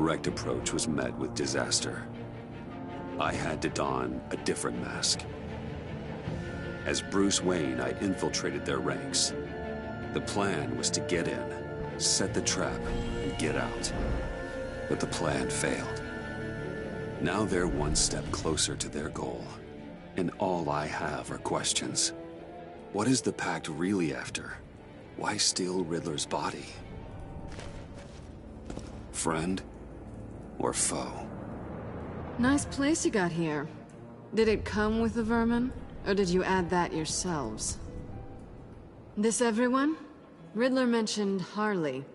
direct approach was met with disaster. I had to don a different mask. As Bruce Wayne, I infiltrated their ranks. The plan was to get in, set the trap, and get out. But the plan failed. Now they're one step closer to their goal. And all I have are questions. What is the Pact really after? Why steal Riddler's body? Friend or foe? Nice place you got here. Did it come with the vermin? Or did you add that yourselves? This everyone? Riddler mentioned Harley.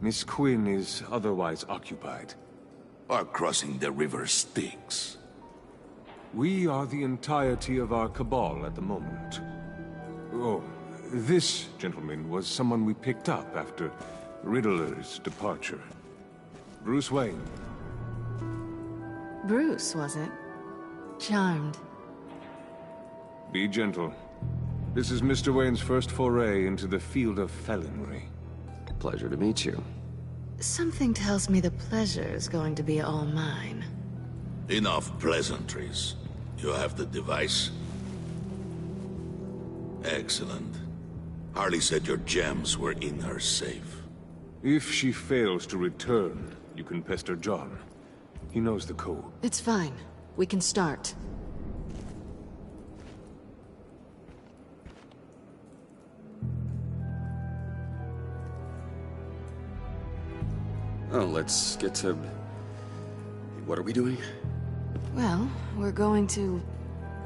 Miss Quinn is otherwise occupied. Are crossing the river Styx. We are the entirety of our cabal at the moment. Oh, this gentleman was someone we picked up after Riddler's departure. Bruce Wayne. Bruce, was it? Charmed. Be gentle. This is Mr. Wayne's first foray into the field of felonry. Pleasure to meet you. Something tells me the pleasure is going to be all mine. Enough pleasantries. You have the device? Excellent. Harley said your gems were in her safe. If she fails to return, you can pester John. He knows the code. It's fine. We can start. Oh, let's get to... What are we doing? Well, we're going to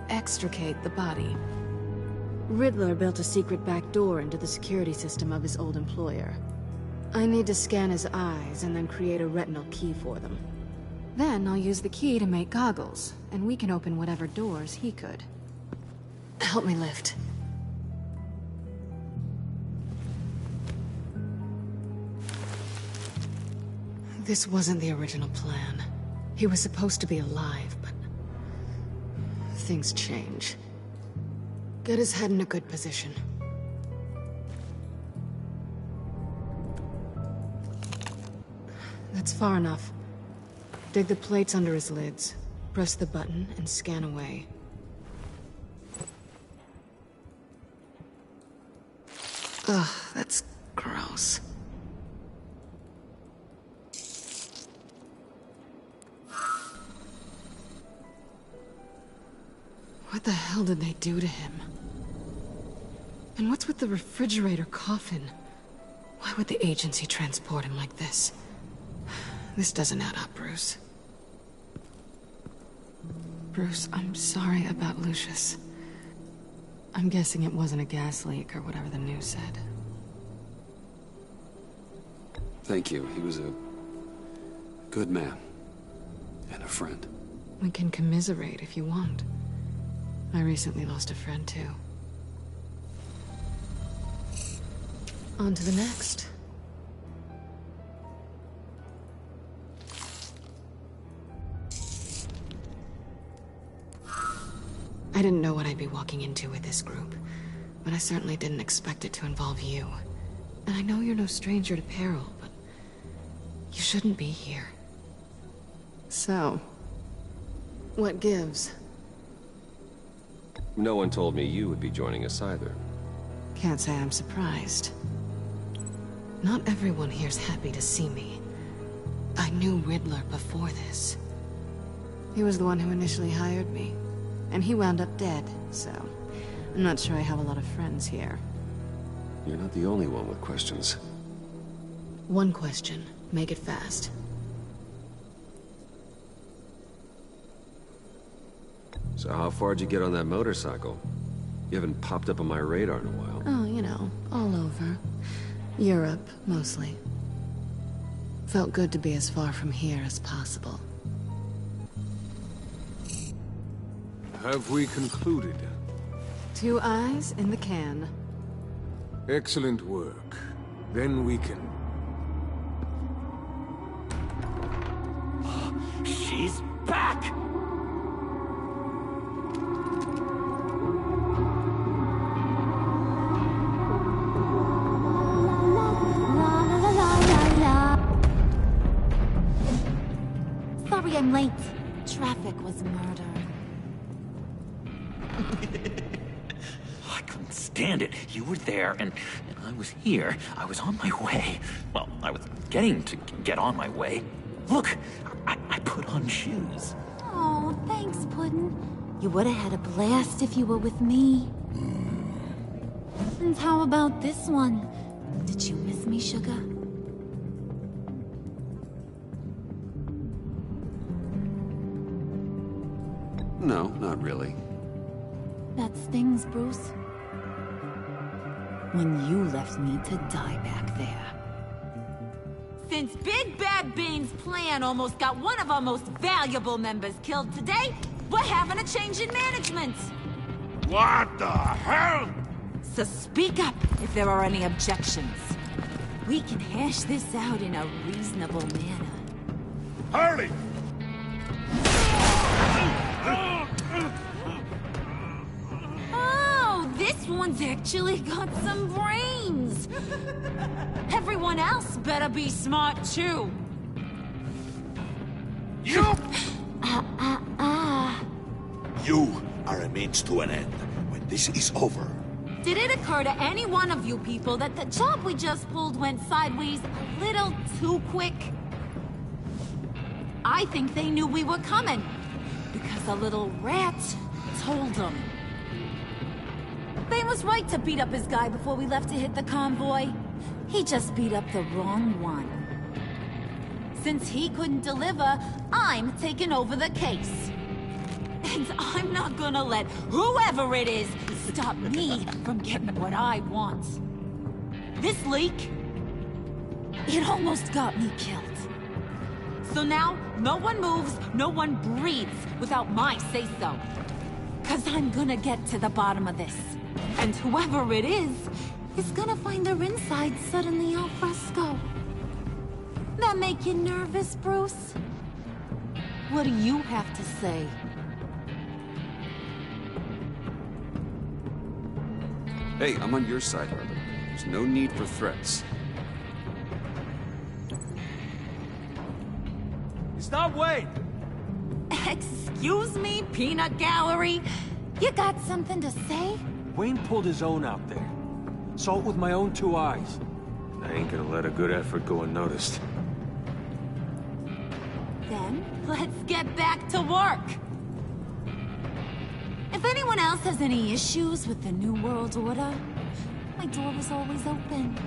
extricate the body. Riddler built a secret back door into the security system of his old employer. I need to scan his eyes and then create a retinal key for them. Then I'll use the key to make goggles, and we can open whatever doors he could. Help me lift. This wasn't the original plan. He was supposed to be alive, but... things change. Get his head in a good position. That's far enough. Dig the plates under his lids, press the button, and scan away. Ugh, that's gross. What the hell did they do to him? And what's with the refrigerator coffin? Why would the agency transport him like this? This doesn't add up, Bruce. Bruce, I'm sorry about Lucius. I'm guessing it wasn't a gas leak or whatever the news said. Thank you. He was a good man. And a friend. We can commiserate if you want. I recently lost a friend, too. On to the next. I didn't know what I'd be walking into with this group, but I certainly didn't expect it to involve you. And I know you're no stranger to peril, but you shouldn't be here. So, what gives? No one told me you would be joining us either. Can't say I'm surprised. Not everyone here's happy to see me. I knew Riddler before this. He was the one who initially hired me. And he wound up dead, so... I'm not sure I have a lot of friends here. You're not the only one with questions. One question. Make it fast. So how far'd you get on that motorcycle? You haven't popped up on my radar in a while. Oh, you know, all over. Europe, mostly. Felt good to be as far from here as possible. Have we concluded? 2 eyes in the can. Excellent work. Then we can... She's back! Sorry I'm late. Traffic was murder. I couldn't stand it. You were there, and I was here. I was on my way. Well, I was getting to get on my way. Look, I put on shoes. Oh, thanks, Puddin'. You would have had a blast if you were with me. And how about this one? Did you miss me, sugar? No, not really. That stings, Bruce. When you left me to die back there. Since Big Bad Bane's plan almost got one of our most valuable members killed today, we're having a change in management. What the hell? So speak up if there are any objections. We can hash this out in a reasonable manner. Harley! Oh, this one's actually got some brains. Everyone else better be smart too. You! You are a means to an end. When this is over, Did it occur to any one of you people that the job we just pulled went sideways a little too quick? I think they knew we were coming, because a little rat told them. Bane was right to beat up his guy before we left to hit the convoy. He just beat up the wrong one. Since he couldn't deliver, I'm taking over the case. And I'm not gonna let whoever it is stop me from getting what I want. This leak, it almost got me killed. So now, no one moves, no one breathes without my say-so. 'Cause I'm gonna get to the bottom of this. And whoever it is gonna find their inside suddenly al fresco. That make you nervous, Bruce? What do you have to say? Hey, I'm on your side, Harley. There's no need for threats. Stop, Wayne! Excuse me, peanut gallery? You got something to say? Wayne pulled his own out there. Saw it with my own 2 eyes. I ain't gonna let a good effort go unnoticed. Then, let's get back to work. If anyone else has any issues with the New World Order, my door is always open.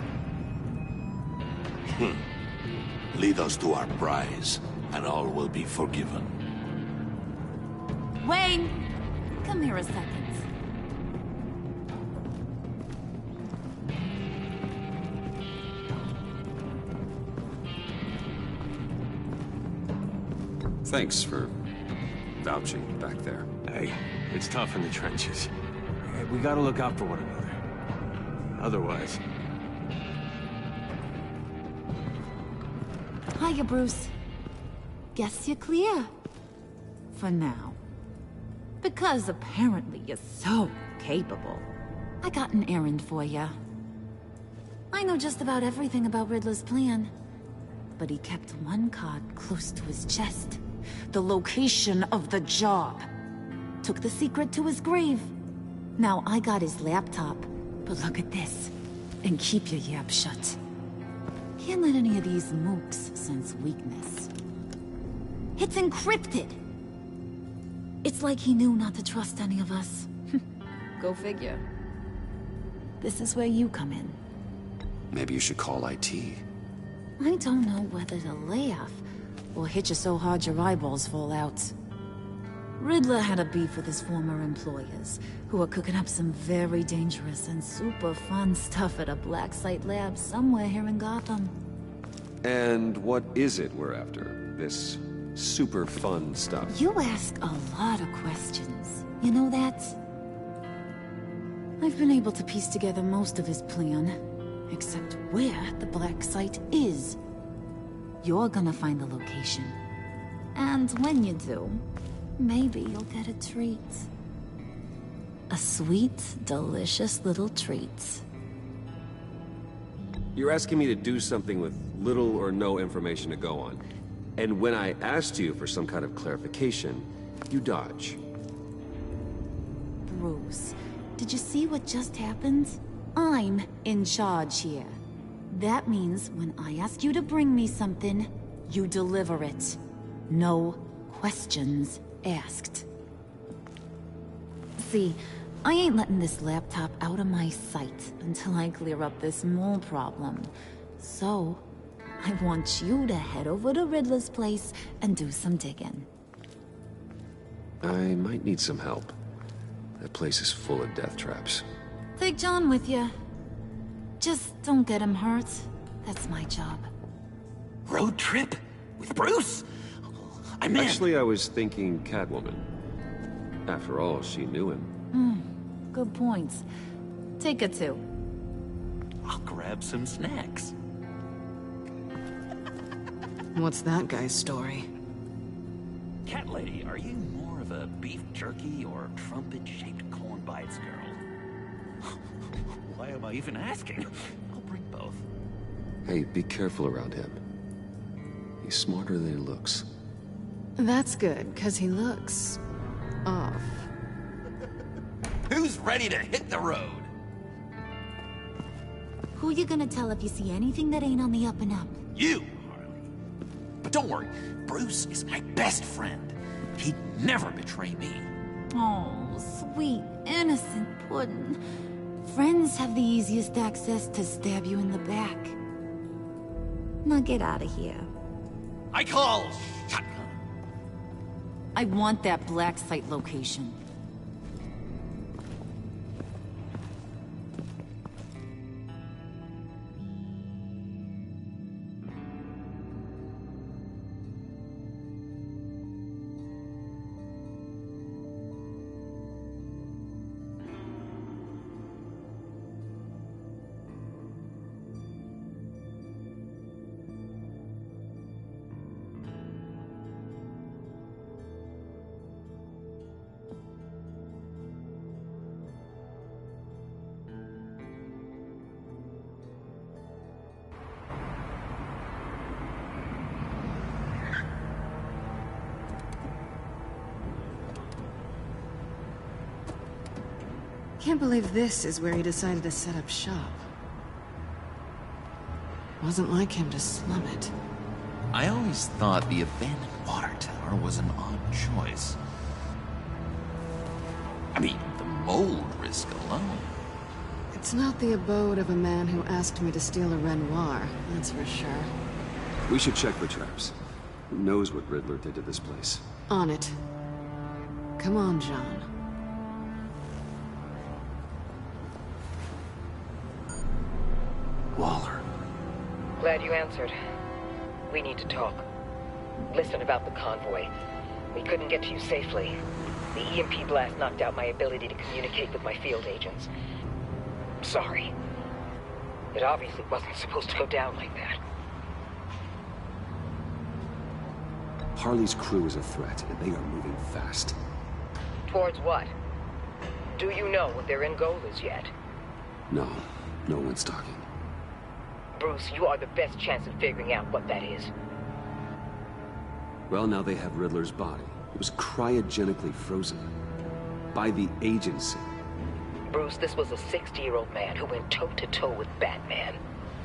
lead us to our prize, and all will be forgiven. Wayne, come here a second. Thanks for vouching back there. Hey, it's tough in the trenches. We gotta look out for one another. Otherwise... Hiya, Bruce. Guess you're clear. For now. Because apparently you're so capable. I got an errand for you. I know just about everything about Riddler's plan. But he kept one card close to his chest. The location of the job. Took the secret to his grave. Now I got his laptop. But look at this. And keep your yap shut. Can't let any of these mooks sense weakness. It's encrypted. It's like he knew not to trust any of us. Go figure. This is where you come in. Maybe you should call IT. I don't know whether to laugh or hit you so hard your eyeballs fall out. Riddler had a beef with his former employers, who were cooking up some very dangerous and super fun stuff at a black site lab somewhere here in Gotham. And what is it we're after? This super fun stuff? You ask a lot of questions. You know that? I've been able to piece together most of his plan, except where the black site is. You're gonna find the location. And when you do, maybe you'll get a treat. A sweet, delicious little treat. You're asking me to do something with little or no information to go on. And when I asked you for some kind of clarification, you dodge. Bruce, did you see what just happened? I'm in charge here. That means when I ask you to bring me something, you deliver it. No questions asked. See, I ain't letting this laptop out of my sight until I clear up this mole problem. So, I want you to head over to Riddler's place and do some digging. I might need some help. That place is full of death traps. Take John with you. Just don't get him hurt. That's my job. Road trip? With Bruce? I'm in. Actually, I was thinking Catwoman. After all, she knew him. Good point. Take her too. I'll grab some snacks. What's that guy's story? Cat lady, are you more of a beef jerky or trumpet-shaped corn bites girl? Why am I even asking? I'll bring both. Hey, be careful around him. He's smarter than he looks. That's good, because he looks... off. Who's ready to hit the road? Who you gonna tell if you see anything that ain't on the up and up? You, Harley. But don't worry, Bruce is my best friend. He'd never betray me. Oh, sweet, innocent puddin'. Friends have the easiest access to stab you in the back. Now get out of here. I call shotgun. I want that black site location. Can't believe this is where he decided to set up shop. Wasn't like him to slum it. I always thought the abandoned water tower was an odd choice. I mean, the mold risk alone. It's not the abode of a man who asked me to steal a Renoir, that's for sure. We should check for traps. Who knows what Riddler did to this place? On it. Come on, John. Waller. Glad you answered. We need to talk. Listen about the convoy. We couldn't get to you safely. The EMP blast knocked out my ability to communicate with my field agents. Sorry. It obviously wasn't supposed to go down like that. Harley's crew is a threat, and they are moving fast. Towards what? Do you know what their end goal is yet? No, no one's talking. Bruce, you are the best chance of figuring out what that is. Well, now they have Riddler's body. It was cryogenically frozen. By the agency. Bruce, this was a 60-year-old man who went toe-to-toe with Batman.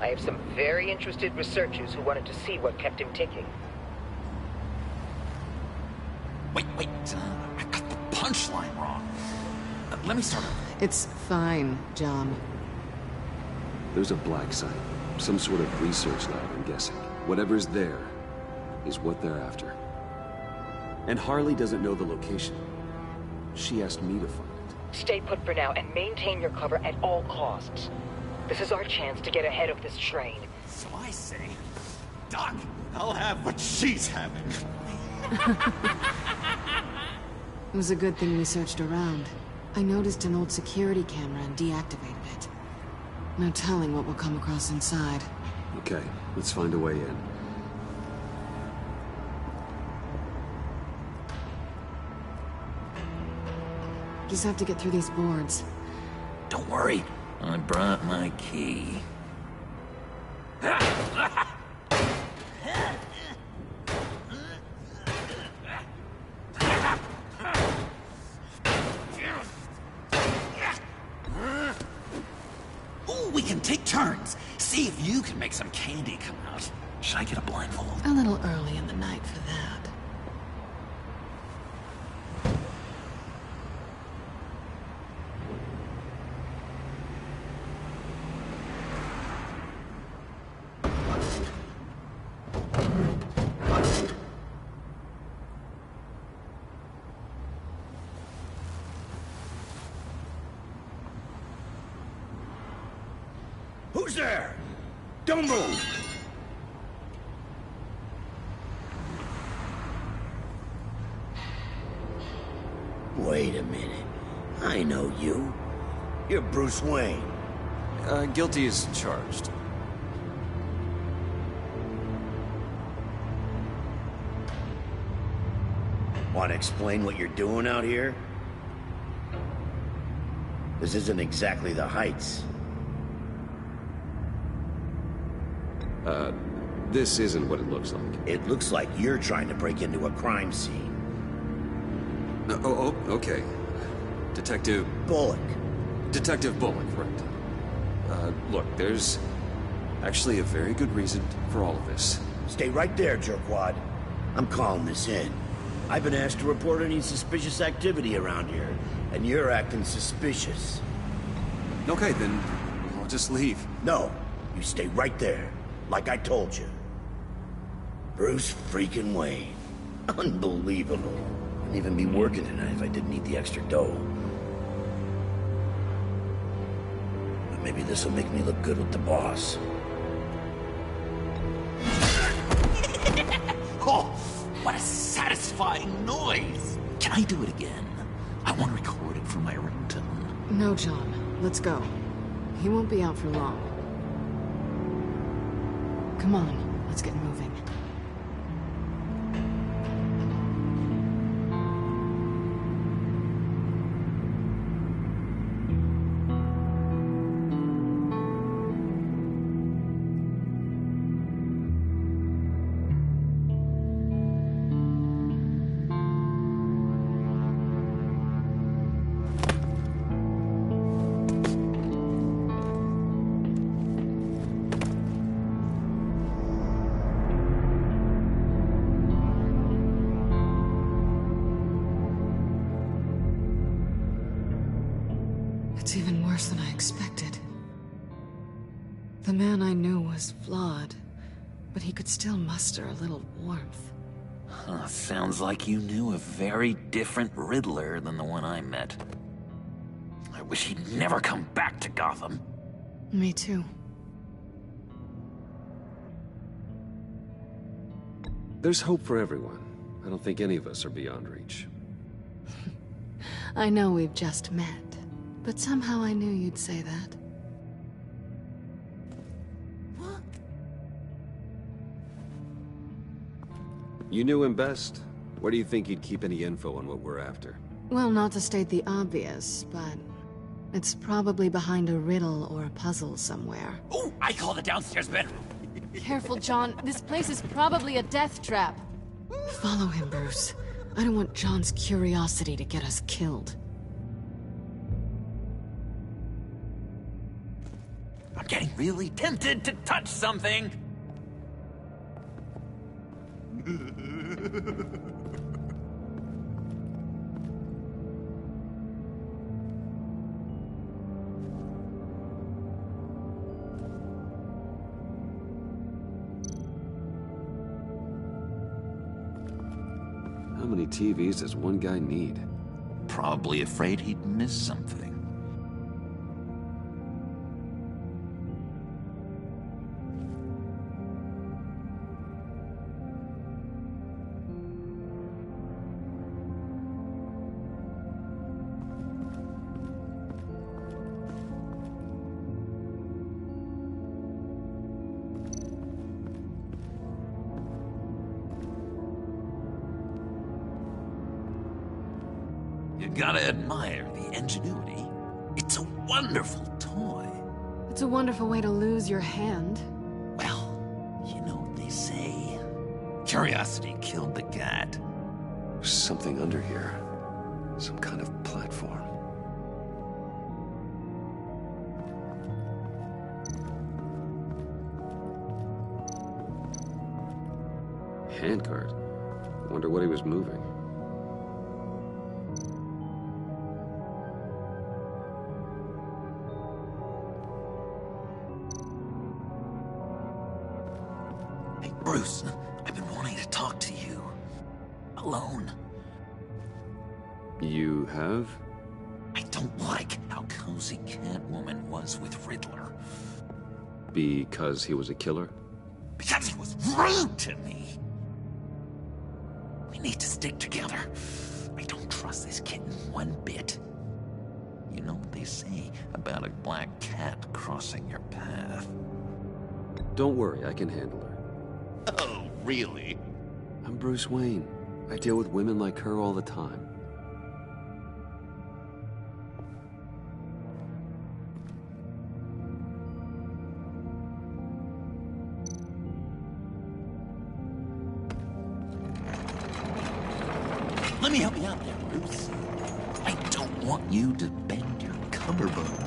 I have some very interested researchers who wanted to see what kept him ticking. Wait, I got the punchline wrong. Let me start over. It's fine, John. There's a black site. Some sort of research lab, I'm guessing. Whatever's there is what they're after. And Harley doesn't know the location. She asked me to find it. Stay put for now and maintain your cover at all costs. This is our chance to get ahead of this train. So I say, Doc, I'll have what she's having. It was a good thing we searched around. I noticed an old security camera and deactivated it. No telling what we'll come across inside. Okay, let's find a way in. Just have to get through these boards. Don't worry, I brought my key. turns. See if you can make some candy come out. Should I get a blindfold? A little early in the night for that. Who's there? Don't move! Wait a minute. I know you. You're Bruce Wayne. Guilty as charged. Want to explain what you're doing out here? This isn't exactly the Heights. This isn't what it looks like. It looks like you're trying to break into a crime scene. Okay. Detective... Bullock. Detective Bullock, right. Look, there's actually a very good reason for all of this. Stay right there, jerkwad. I'm calling this in. I've been asked to report any suspicious activity around here, and you're acting suspicious. Okay, then I'll just leave. No, you stay right there, like I told you. Bruce freaking Wayne. Unbelievable. I'd even be working tonight if I didn't need the extra dough. But maybe this'll make me look good with the boss. Oh, what a satisfying noise! Can I do it again? I want to record it for my ringtone. No, John. Let's go. He won't be out for long. Come on, let's get moving. It's even worse than I expected. The man I knew was flawed, but he could still muster a little warmth. Huh, sounds like you knew a very different Riddler than the one I met. I wish he'd never come back to Gotham. Me too. There's hope for everyone. I don't think any of us are beyond reach. I know we've just met, but somehow I knew you'd say that. What? You knew him best. Where do you think he'd keep any info on what we're after? Well, not to state the obvious, but it's probably behind a riddle or a puzzle somewhere. Oh, I call the downstairs bedroom. Careful, John. This place is probably a death trap. Follow him, Bruce. I don't want John's curiosity to get us killed. I'm getting really tempted to touch something. How many TVs does one guy need? Probably afraid he'd miss something. You gotta admire the ingenuity. It's a wonderful toy. It's a wonderful way to lose your hand. Well, you know what they say. Curiosity killed the cat. There's something under here. Some kind of platform. handcart. Wonder what he was moving. Hey, Bruce, I've been wanting to talk to you. Alone. You have? I don't like how cozy Catwoman was with Riddler. Because he was a killer? Because he was rude to me. We need to stick together. I don't trust this kitten one bit. You know what they say about a black cat crossing your path? Don't worry, I can handle her. Oh, really? I'm Bruce Wayne. I deal with women like her all the time. Let me help you out there, Bruce. I don't want you to bend your cummerbund.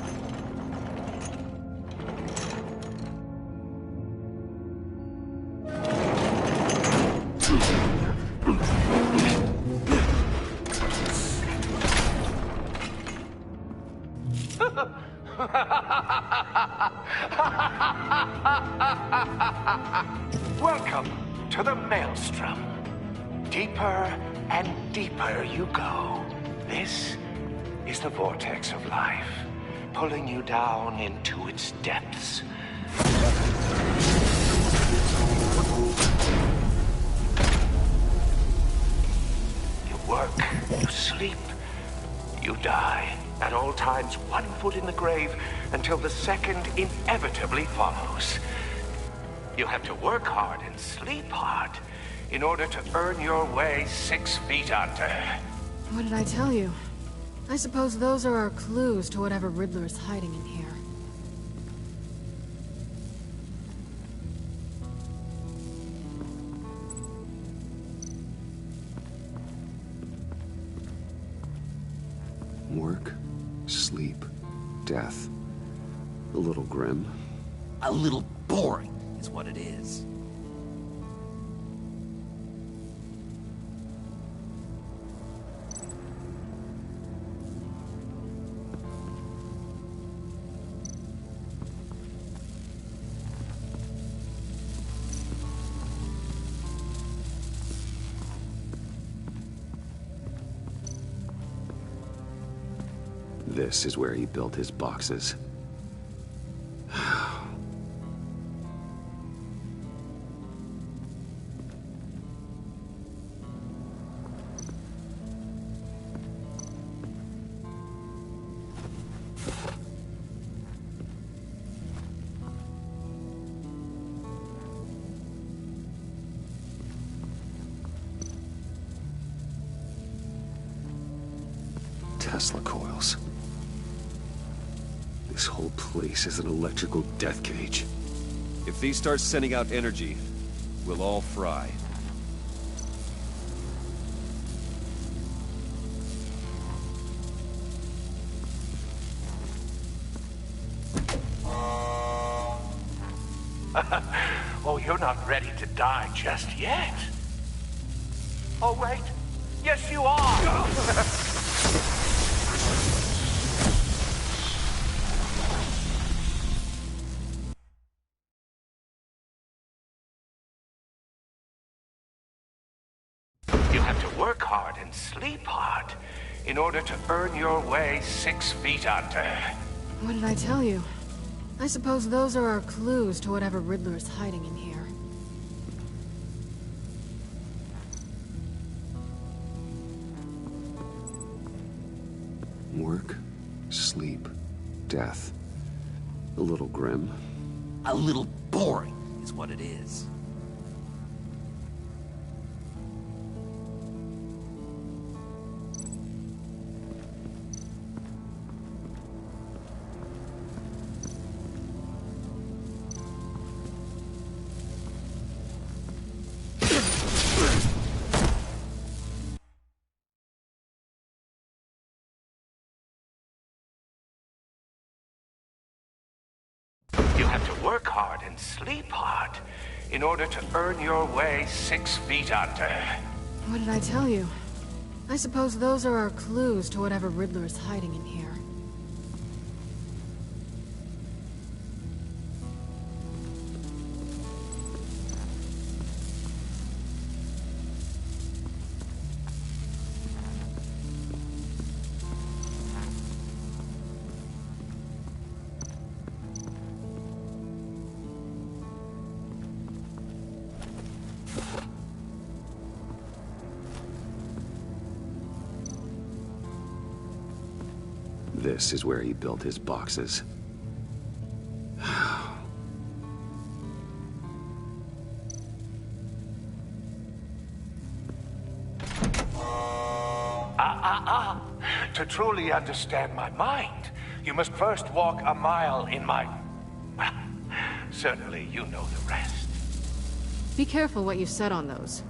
Welcome to the Maelstrom. Deeper and deeper you go. This is the vortex of life, pulling you down into its depths. You work, you sleep, you die. At all times, 1 foot in the grave until the second inevitably follows. You have to work hard and sleep hard in order to earn your way 6 feet under. What did I tell you? I suppose those are our clues to whatever Riddler is hiding in here. Work, sleep, death. A little grim. A little boring is what it is. This is where he built his boxes. Tesla coils. This whole place is an electrical death cage. If these start sending out energy, we'll all fry. Oh, you're not ready to die just yet. Oh, wait. Yes, you are! You have to work hard and sleep hard in order to earn your way 6 feet under. What did I tell you? I suppose those are our clues to whatever Riddler is hiding in here. Work, sleep, death. A little grim. A little boring is what it is. You have to work hard and sleep hard in order to earn your way 6 feet under. What did I tell you? I suppose those are our clues to whatever Riddler is hiding in here. This is where he built his boxes. To truly understand my mind, you must first walk a mile in my... Well, certainly you know the rest. Be careful what you said on those.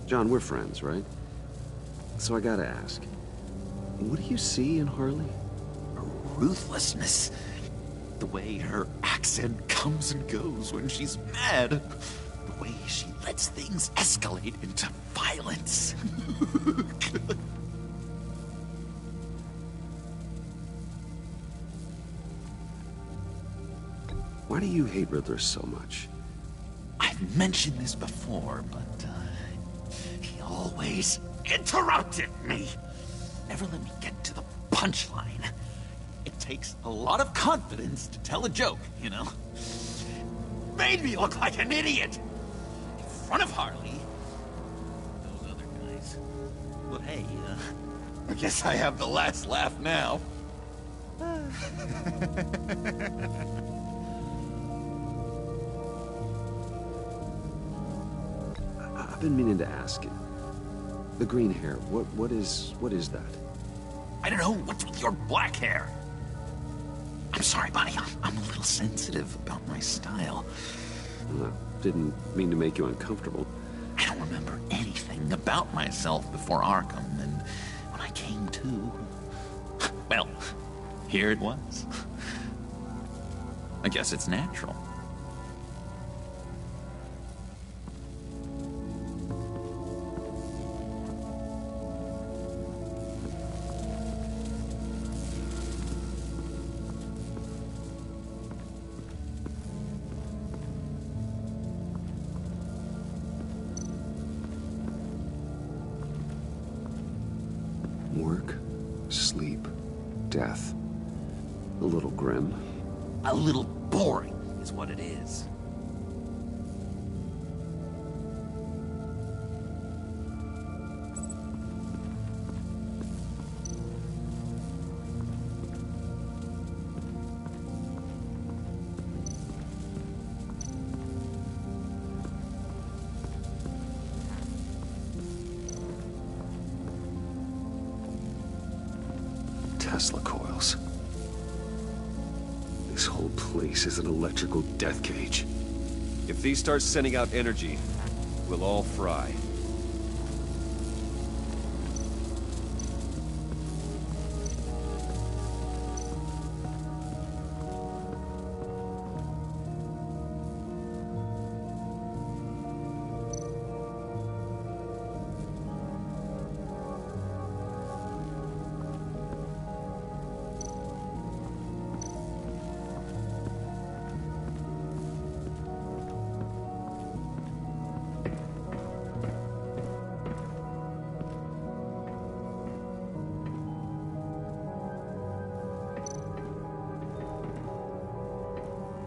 John, we're friends, right? So I gotta ask, what do you see in Harley? Her ruthlessness. The way her accent comes and goes when she's mad. The way she lets things escalate into violence. Why do you hate Riddler so much? I've mentioned this before, but he always interrupted me. Never let me get to the punchline. It takes a lot of confidence to tell a joke, you know? Made me look like an idiot. In front of Harley. Those other guys. But hey, I guess I have the last laugh now. I've been meaning to ask you. The green hair, what is that? I don't know. What's with your black hair? I'm sorry, buddy. I'm a little sensitive about my style. Didn't mean to make you uncomfortable. I don't remember anything about myself before Arkham, and when I came to... Well, here it was. I guess it's natural. Work, sleep, death. A little grim. A little boring is what it is. Tesla coils. This whole place is an electrical death cage. If these start sending out energy, we'll all fry.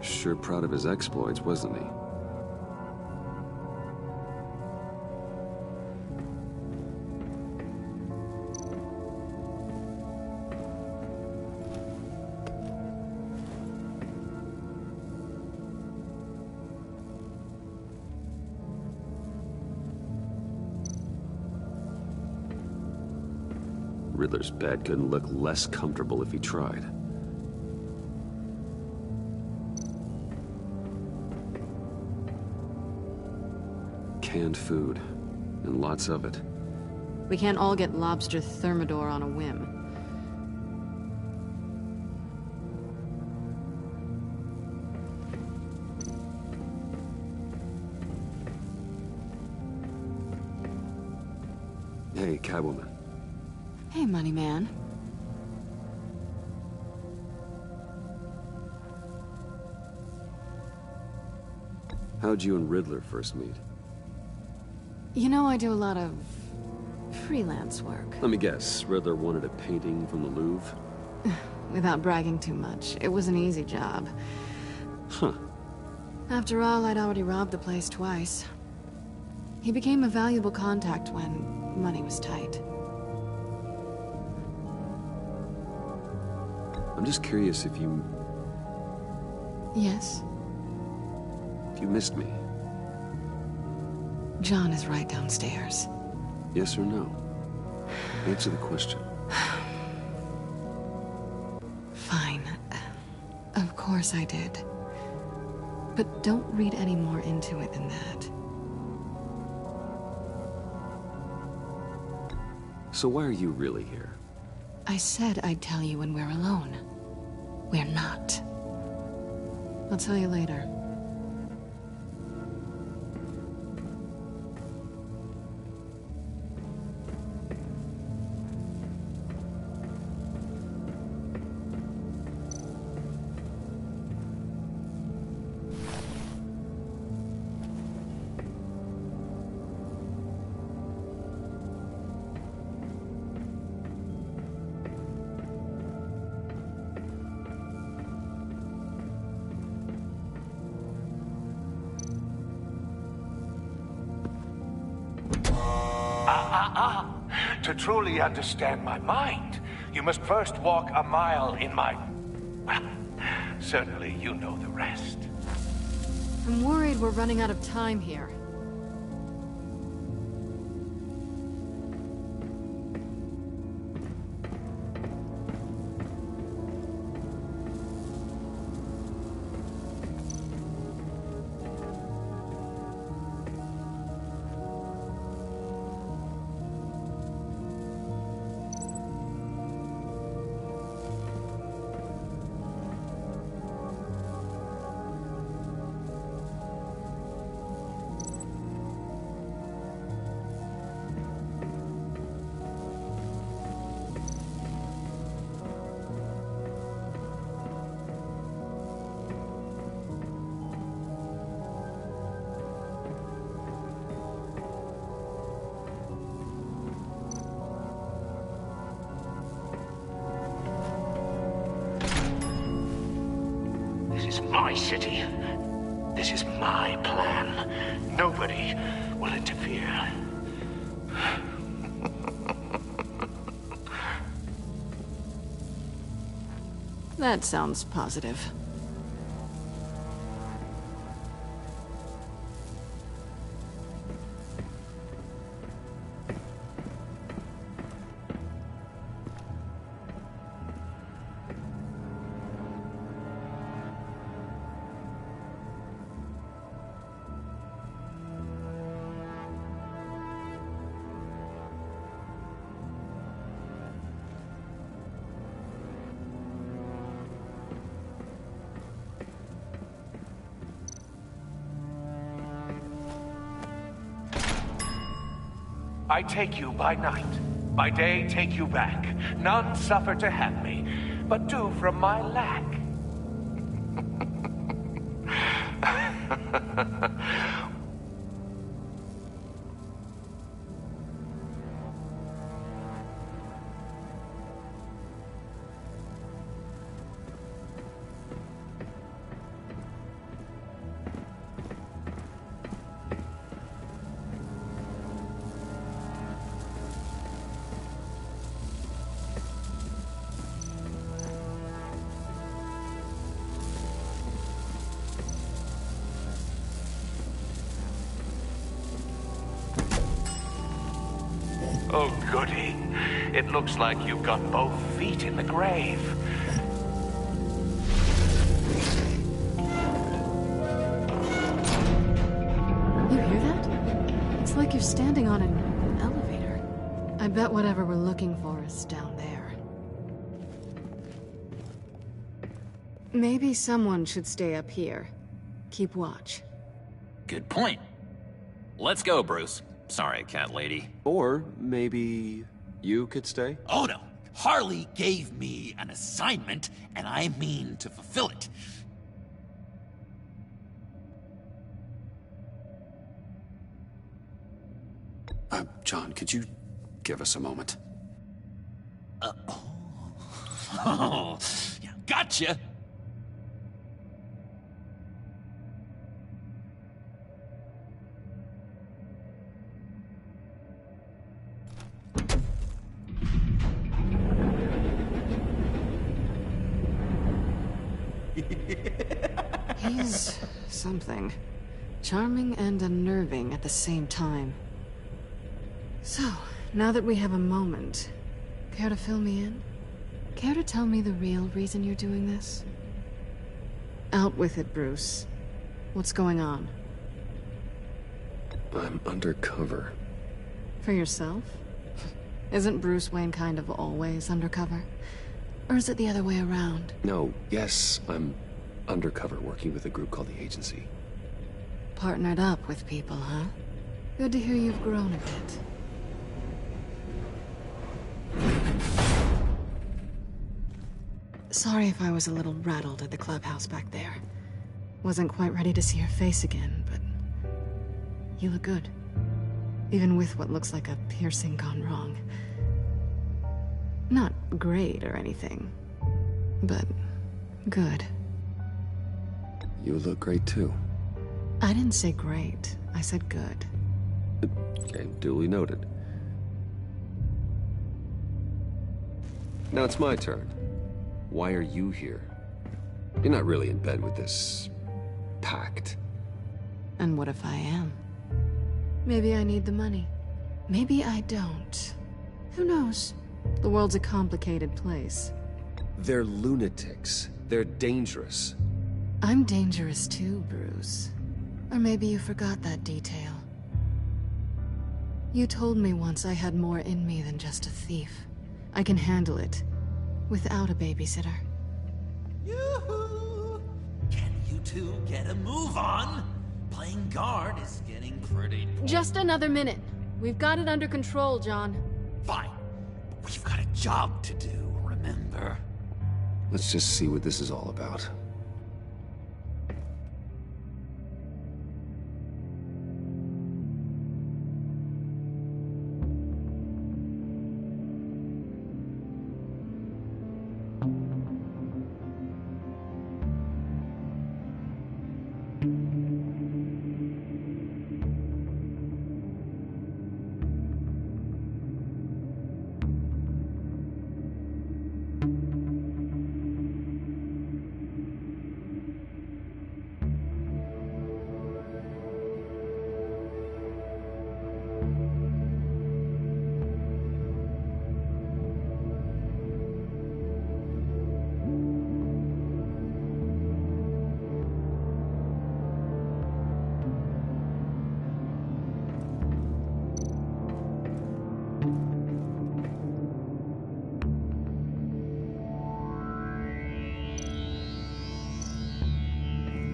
Sure proud of his exploits, wasn't he? Riddler's bed couldn't look less comfortable if he tried. Canned food, and lots of it. We can't all get lobster thermidor on a whim. Hey, Catwoman. Hey, money man. How'd you and Riddler first meet? You know, I do a lot of freelance work. Let me guess, Riddler wanted a painting from the Louvre? Without bragging too much, it was an easy job. Huh. After all, I'd already robbed the place twice. He became a valuable contact when money was tight. I'm just curious if you... Yes? If you missed me. John is right downstairs. Yes or no? Answer the question. Fine. Of course I did. But don't read any more into it than that. So why are you really here? I said I'd tell you when we're alone. We're not. I'll tell you later. To truly understand my mind, you must first walk a mile in my... Well, certainly you know the rest. I'm worried we're running out of time here. This is my city. This is my plan. Nobody will interfere. That sounds positive. I take you by night, by day take you back. None suffer to have me, but do from my lack. Oh, goody. It looks like you've got both feet in the grave. You hear that? It's like you're standing on an elevator. I bet whatever we're looking for is down there. Maybe someone should stay up here. Keep watch. Good point. Let's go, Bruce. Sorry, cat lady. Or maybe you could stay? Oh no! Harley gave me an assignment, and I mean to fulfill it. John, could you give us a moment? Oh, yeah, gotcha! He's something. Charming and unnerving at the same time. So, now that we have a moment, care to fill me in? Care to tell me the real reason you're doing this? Out with it, Bruce. What's going on? I'm undercover. For yourself? Isn't Bruce Wayne kind of always undercover? Or is it the other way around? No, yes, I'm undercover working with a group called the Agency. Partnered up with people, huh? Good to hear you've grown a bit. Sorry if I was a little rattled at the clubhouse back there. Wasn't quite ready to see your face again, but you look good. Even with what looks like a piercing gone wrong. Not great or anything, but good. You look great too. I didn't say great, I said good. Okay, duly noted. Now it's my turn. Why are you here? You're not really in bed with this pact. And what if I am? Maybe I need the money. Maybe I don't. Who knows? The world's a complicated place. They're lunatics. They're dangerous. I'm dangerous too, Bruce. Or maybe you forgot that detail. You told me once I had more in me than just a thief. I can handle it. Without a babysitter. Yoo-hoo! Can you two get a move on? Playing guard is getting pretty... Just another minute. We've got it under control, John. Fine. But we've got a job to do, remember? Let's just see what this is all about.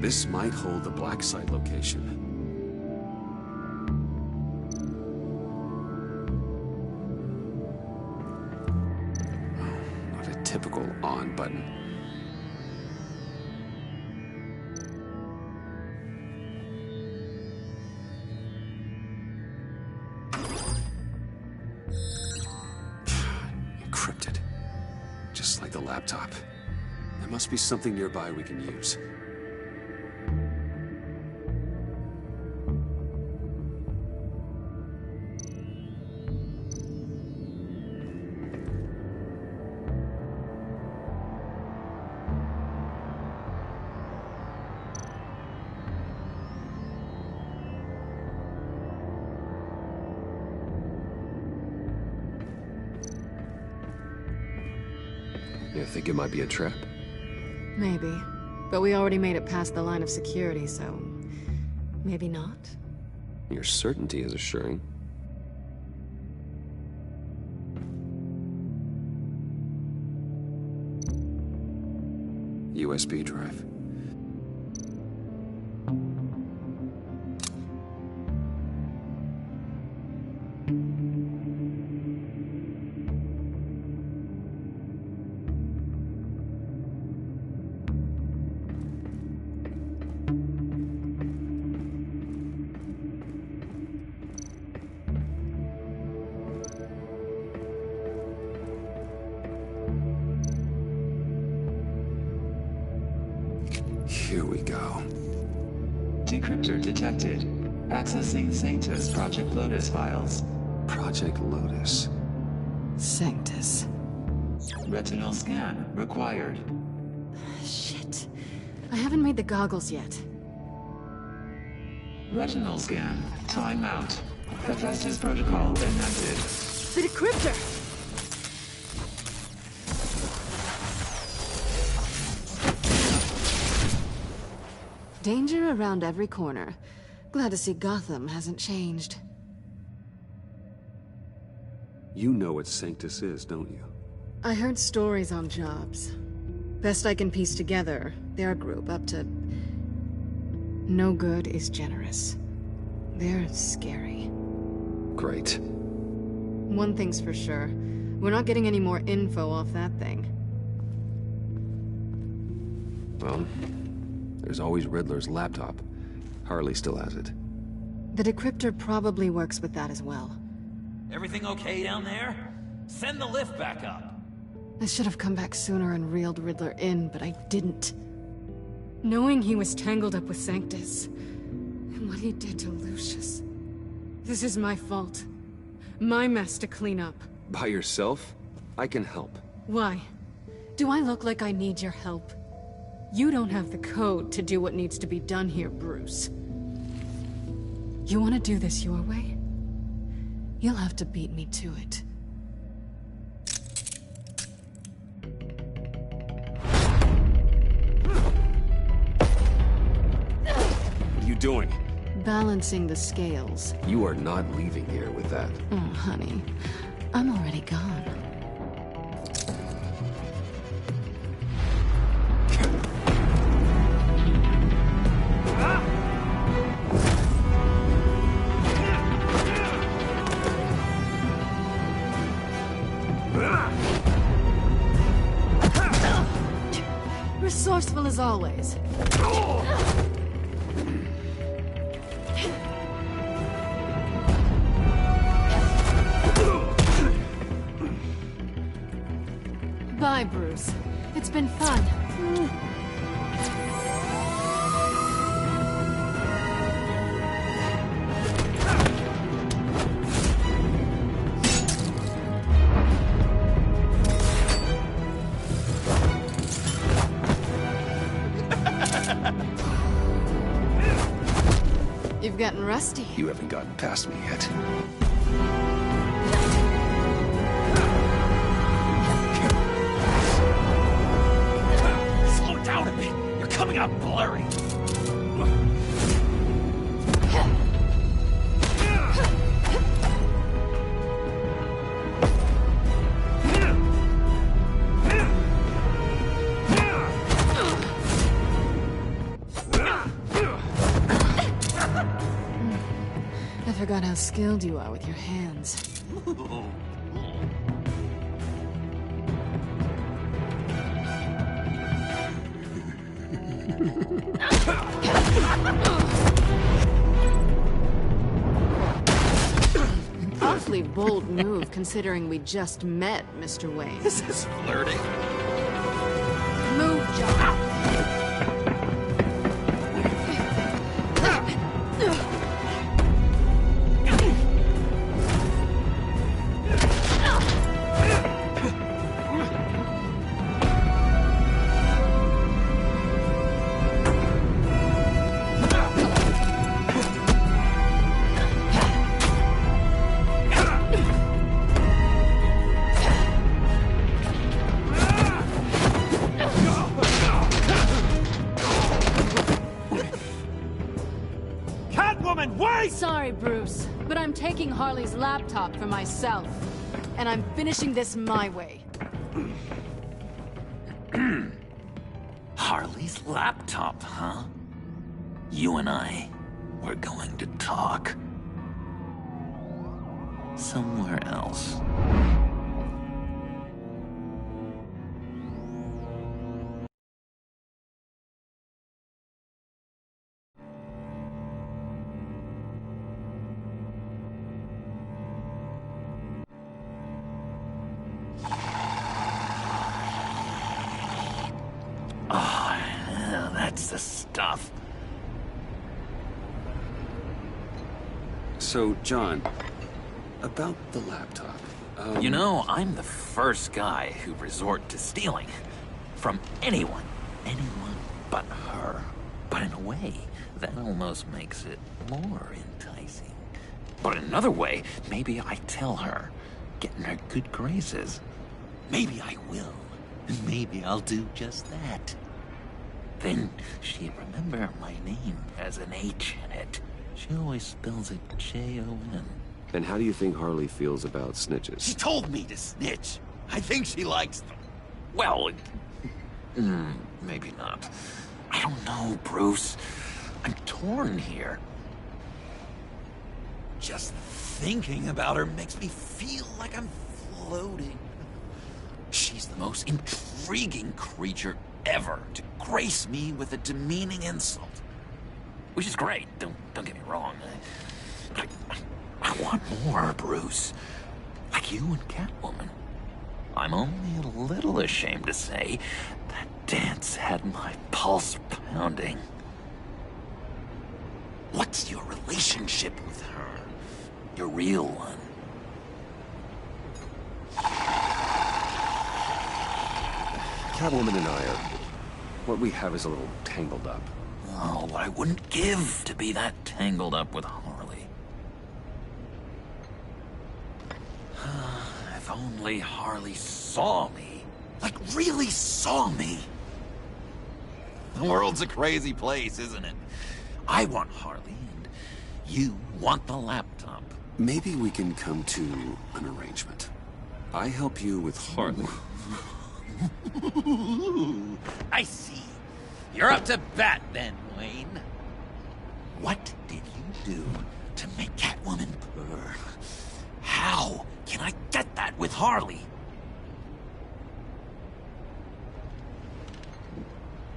This might hold the black site location. Oh, not a typical on button. Encrypted. Just like the laptop. There must be something nearby we can use. You think it might be a trap? Maybe. But we already made it past the line of security, so... maybe not? Your certainty is assuring. USB drive. Here we go. Decryptor detected. Accessing Sanctus Project Lotus files. Project Lotus. Sanctus. Retinal scan required. Shit. I haven't made the goggles yet. Retinal scan. Timeout. Hephaestus protocol enacted. The decryptor! Danger around every corner. Glad to see Gotham hasn't changed. You know what Sanctus is, don't you? I heard stories on jobs. Best I can piece together, their group up to... no good is generous. They're scary. Great. One thing's for sure. We're not getting any more info off that thing. Well, there's always Riddler's laptop. Harley still has it. The decryptor probably works with that as well. Everything okay down there? Send the lift back up. I should have come back sooner and reeled Riddler in, but I didn't. Knowing he was tangled up with Sanctus, and what he did to Lucius. This is my fault. My mess to clean up. By yourself? I can help. Why? Do I look like I need your help? You don't have the code to do what needs to be done here, Bruce. You want to do this your way? You'll have to beat me to it. What are you doing? Balancing the scales. You are not leaving here with that. Oh, honey. I'm already gone. Resourceful as always. Bye, Bruce. It's been fun. You've gotten rusty. You haven't gotten past me yet. Slow down a bit. You're coming out blurry. I forgot how skilled you are with your hands. Awfully bold move, considering we just met, Mr. Wayne. This is flirting. Move, John. on, wait! Sorry, Bruce, but I'm taking Harley's laptop for myself. And I'm finishing this my way. Harley's laptop, huh? You and I, we're going to talk. Somewhere else. Oh, yeah, that's the stuff. So, John, about the laptop. You know, I'm the first guy who resort to stealing. From anyone. Anyone but her. But in a way, that almost makes it more enticing. But in another way, maybe I tell her, get in her good graces. Maybe I will. And maybe I'll do just that. Then she'd remember my name as an H in it. She always spells it J-O-N. And how do you think Harley feels about snitches? She told me to snitch. I think she likes them. Well, maybe not. I don't know, Bruce. I'm torn here. Just thinking about her makes me feel like I'm floating. She's the most intriguing creature ever to grace me with a demeaning insult. Which is great, don't get me wrong. I want more, Bruce. Like you and Catwoman. I'm only a little ashamed to say that dance had my pulse pounding. What's your relationship with her? Your real one? Catwoman and I are... what we have is a little tangled up. Oh, what I wouldn't give to be that tangled up with Harley. If only Harley saw me. Like, really saw me. The world's a crazy place, isn't it? I want Harley, and you want the laptop. Maybe we can come to an arrangement. I help you with Harley. I see. You're up to bat then, Wayne. What did you do to make Catwoman purr? How can I get that with Harley?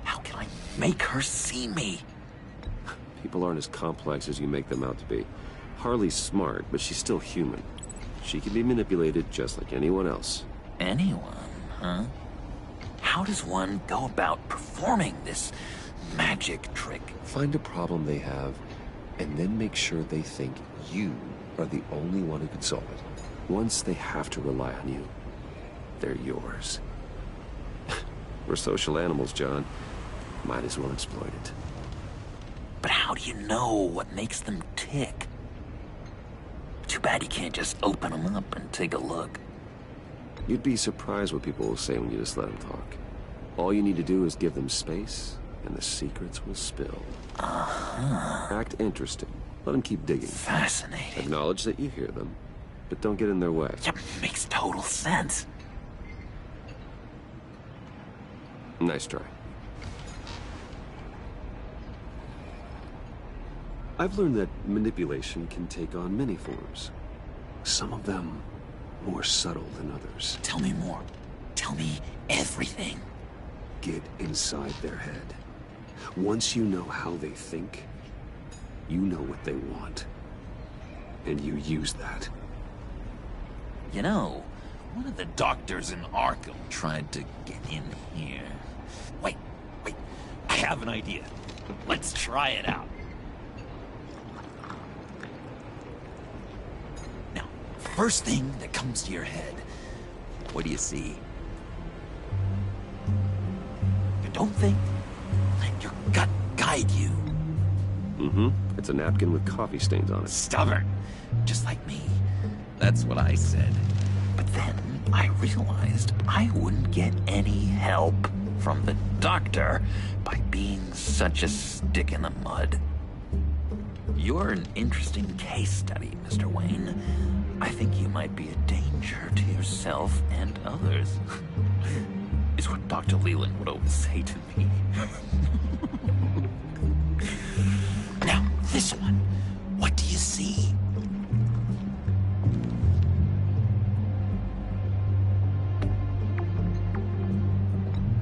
How can I make her see me? People aren't as complex as you make them out to be. Harley's smart, but she's still human. She can be manipulated just like anyone else. Anyone, huh? How does one go about performing this magic trick? Find a problem they have, and then make sure they think you are the only one who can solve it. Once they have to rely on you, they're yours. We're social animals, John. Might as well exploit it. But how do you know what makes them tick? Too bad you can't just open them up and take a look. You'd be surprised what people will say when you just let them talk. All you need to do is give them space, and the secrets will spill. Act interesting. Let them keep digging. Fascinating. Acknowledge that you hear them, but don't get in their way. Yeah, makes total sense. Nice try. I've learned that manipulation can take on many forms. Some of them more subtle than others. Tell me more. Tell me everything. Get inside their head. Once you know how they think, you know what they want. And you use that. You know, one of the doctors in Arkham tried to get in here. Wait. I have an idea. Let's try it out. Now, first thing that comes to your head, what do you see? Don't think. Let your gut guide you. Mm-hmm. It's a napkin with coffee stains on it. Stubborn. Just like me. That's what I said. But then I realized I wouldn't get any help from the doctor by being such a stick in the mud. You're an interesting case study, Mr. Wayne. I think you might be a danger to yourself and others. Is what Dr. Leland would always say to me. Now, this one. What do you see?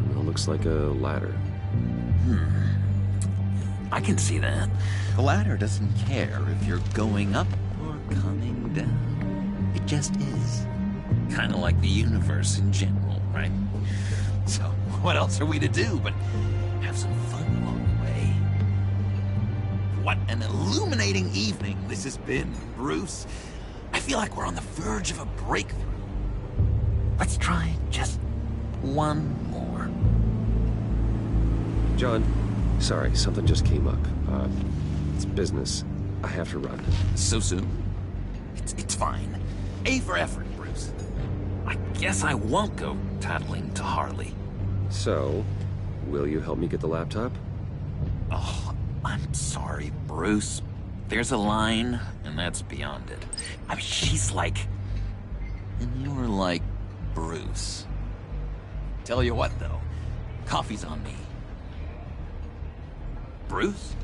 It looks like a ladder. I can see that. The ladder doesn't care if you're going up or coming down. It just is. Kind of like the universe in general, right? So, what else are we to do but have some fun along the way? What an illuminating evening this has been, Bruce. I feel like we're on the verge of a breakthrough. Let's try just one more. John, sorry, something just came up. It's business. I have to run. So soon? It's fine. A for effort, Bruce. I guess I won't go tattling to Harley. So, will you help me get the laptop? Oh, I'm sorry, Bruce. There's a line, and that's beyond it. I mean, she's like... And you're like Bruce. Tell you what, though. Coffee's on me. Bruce?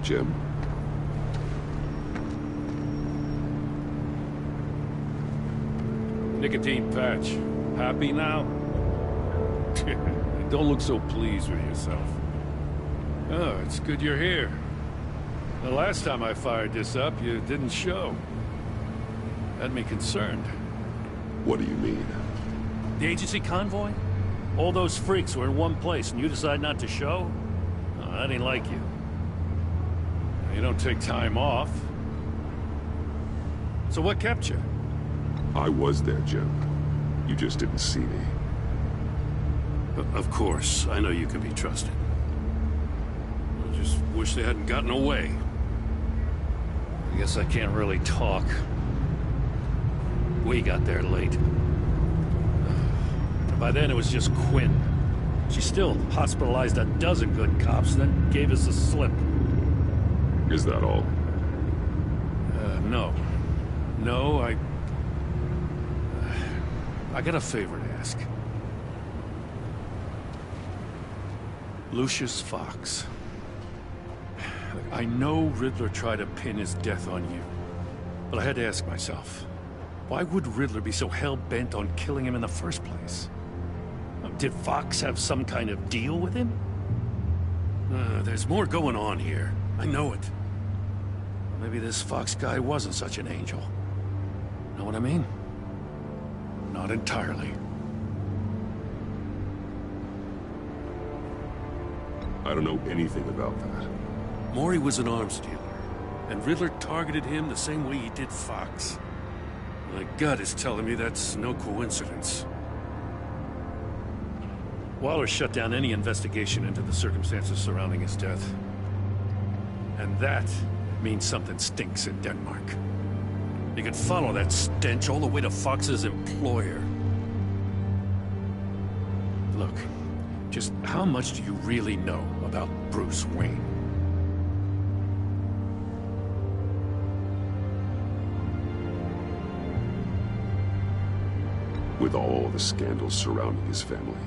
Jim? Nicotine patch. Happy now? Don't look so pleased with yourself. Oh, it's good you're here. The last time I fired this up, you didn't show. Had me concerned. What do you mean? The agency convoy? All those freaks were in one place and you decide not to show? Oh, that ain't like you. You don't take time off. So what kept you? I was there, Jim. You just didn't see me. Of course, I know you can be trusted. I just wish they hadn't gotten away. I guess I can't really talk. We got there late. By then it was just Quinn. She still hospitalized a dozen good cops, then gave us the slip. Is that all? No. No, I got a favor to ask. Lucius Fox. I know Riddler tried to pin his death on you, but I had to ask myself, why would Riddler be so hell-bent on killing him in the first place? Did Fox have some kind of deal with him? There's more going on here. I know it. Maybe this Fox guy wasn't such an angel. Know what I mean? Not entirely. I don't know anything about that. Maury was an arms dealer, and Riddler targeted him the same way he did Fox. My gut is telling me that's no coincidence. Waller shut down any investigation into the circumstances surrounding his death. And that means something stinks in Denmark. You could follow that stench all the way to Fox's employer. Look, just how much do you really know about Bruce Wayne? With all the scandals surrounding his family,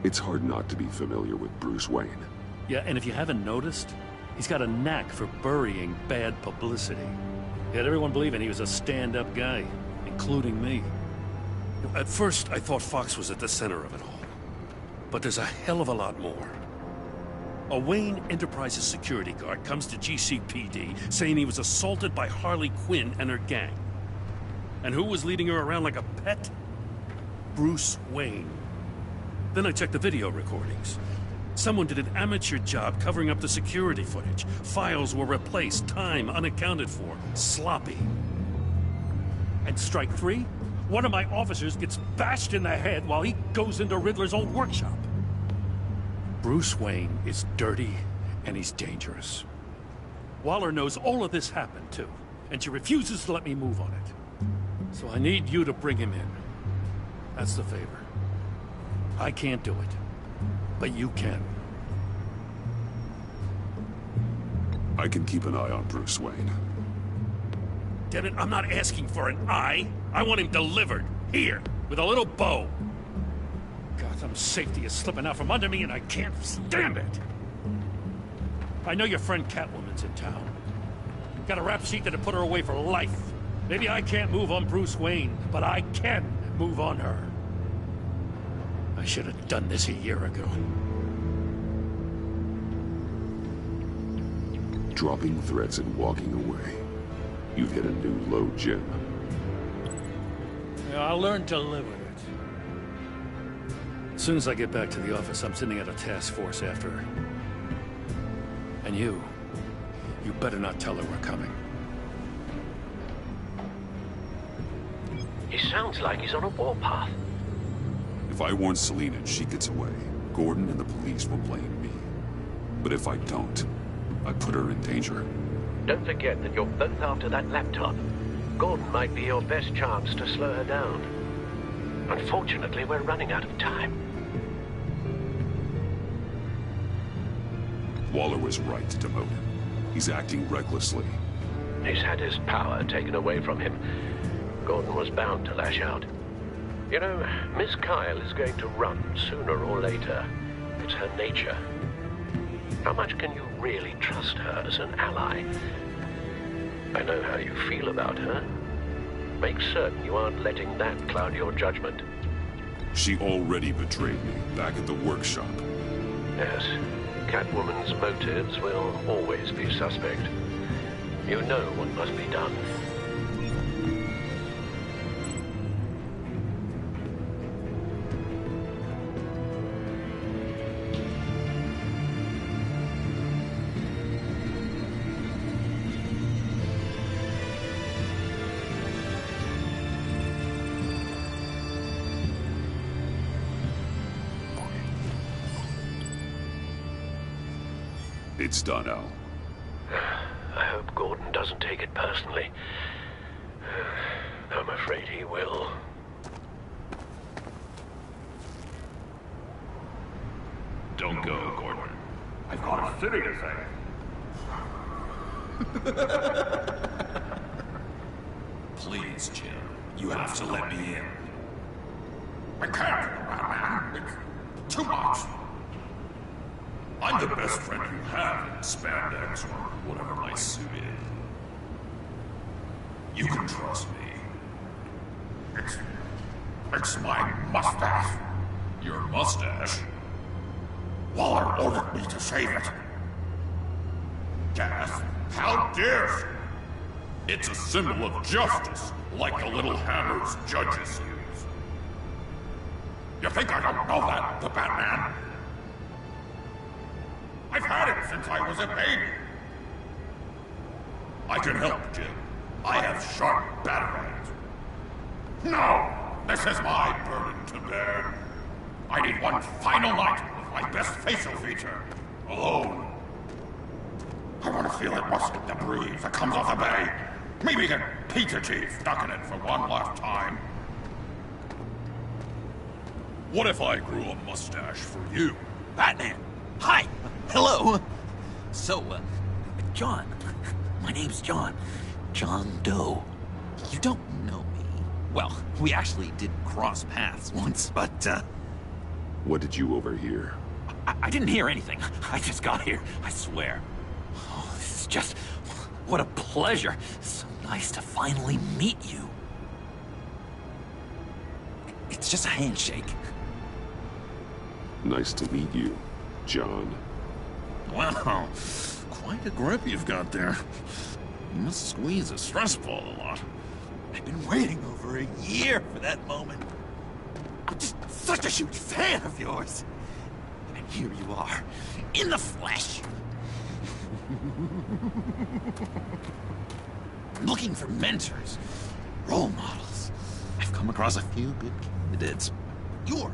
it's hard not to be familiar with Bruce Wayne. Yeah, and if you haven't noticed, he's got a knack for burying bad publicity. He had everyone believing he was a stand-up guy, including me. At first, I thought Fox was at the center of it all. But there's a hell of a lot more. A Wayne Enterprises security guard comes to GCPD saying he was assaulted by Harley Quinn and her gang. And who was leading her around like a pet? Bruce Wayne. Then I checked the video recordings. Someone did an amateur job covering up the security footage. Files were replaced, time unaccounted for, sloppy. And strike three? One of my officers gets bashed in the head while he goes into Riddler's old workshop. Bruce Wayne is dirty and he's dangerous. Waller knows all of this happened too, and she refuses to let me move on it. So I need you to bring him in. That's the favor. I can't do it. But you can. I can keep an eye on Bruce Wayne. Damn it, I'm not asking for an eye. I want him delivered. Here, with a little bow. Gotham's safety is slipping out from under me and I can't stand it. I know your friend Catwoman's in town. Got a rap sheet that'd put her away for life. Maybe I can't move on Bruce Wayne, but I can move on her. I should have done this a year ago. Dropping threats and walking away. You've hit a new low, Jim. Yeah, I'll learn to live with it. As soon as I get back to the office, I'm sending out a task force after her. And you better not tell her we're coming. He sounds like he's on a warpath. If I warn Selina and she gets away, Gordon and the police will blame me. But if I don't, I put her in danger. Don't forget that you're both after that laptop. Gordon might be your best chance to slow her down. Unfortunately, we're running out of time. Waller was right to demote him. He's acting recklessly. He's had his power taken away from him. Gordon was bound to lash out. You know, Miss Kyle is going to run sooner or later. It's her nature. How much can you really trust her as an ally? I know how you feel about her. Make certain you aren't letting that cloud your judgment. She already betrayed me back at the workshop. Yes, Catwoman's motives will always be suspect. You know what must be done. It's done, Al. I hope Gordon doesn't take it personally. I'm afraid he will. Don't go, Gordon. I've got a city to save. Please, Jim. You have to let me in. I can't, man. It's too much. I'm the best friend you have in spandex or whatever my suit is. You can trust me. It's my mustache. Your mustache? Waller ordered me to save it. Death? How dare she? It's a symbol of justice, like the little hammers judges use. You think I don't know that, the Batman? I've had it since I was a baby. I can help, Jim. I have sharp batarangs. No! This is my burden to bear. I need one final night with my best facial feature. Alone. I want to feel it rustle the breeze that comes off the bay. Maybe get Pizza Chief stuck in it for one last time. What if I grew a mustache for you? Batman! Hi! Hello! So, John. My name's John. John Doe. You don't know me. Well, we actually did cross paths once, but, What did you overhear? I didn't hear anything. I just got here, I swear. Oh, this is just... what a pleasure. So nice to finally meet you. It's just a handshake. Nice to meet you, John. Wow, quite a grip you've got there. You must squeeze a stress ball a lot. I've been waiting over a year for that moment. such a huge fan of yours. And here you are, in the flesh. Looking for mentors, role models. I've come across a few good candidates. You're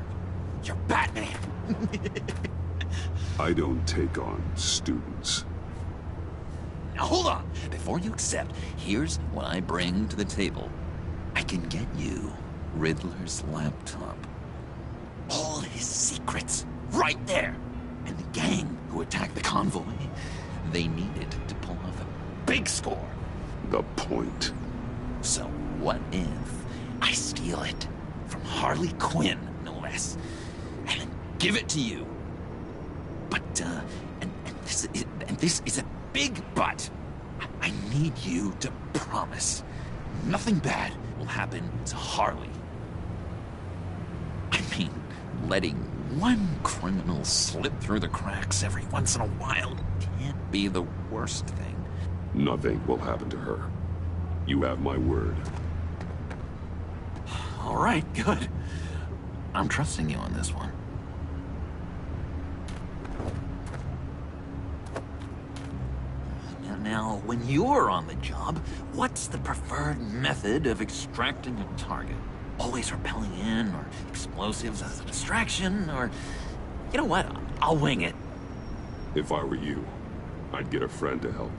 Batman. I don't take on students. Now hold on. Before you accept, here's what I bring to the table. I can get you Riddler's laptop. All his secrets, right there. And the gang who attacked the convoy, they needed to pull off a big score. The point. So what if I steal it from Harley Quinn, no less, and then give it to you? But, and this is a big but. I need you to promise nothing bad will happen to Harley. I mean, letting one criminal slip through the cracks every once in a while can't be the worst thing. Nothing will happen to her. You have my word. All right, good. I'm trusting you on this one. Now, when you're on the job, what's the preferred method of extracting a target? Always rappelling in, or explosives as a distraction, or... You know what? I'll wing it. If I were you, I'd get a friend to help.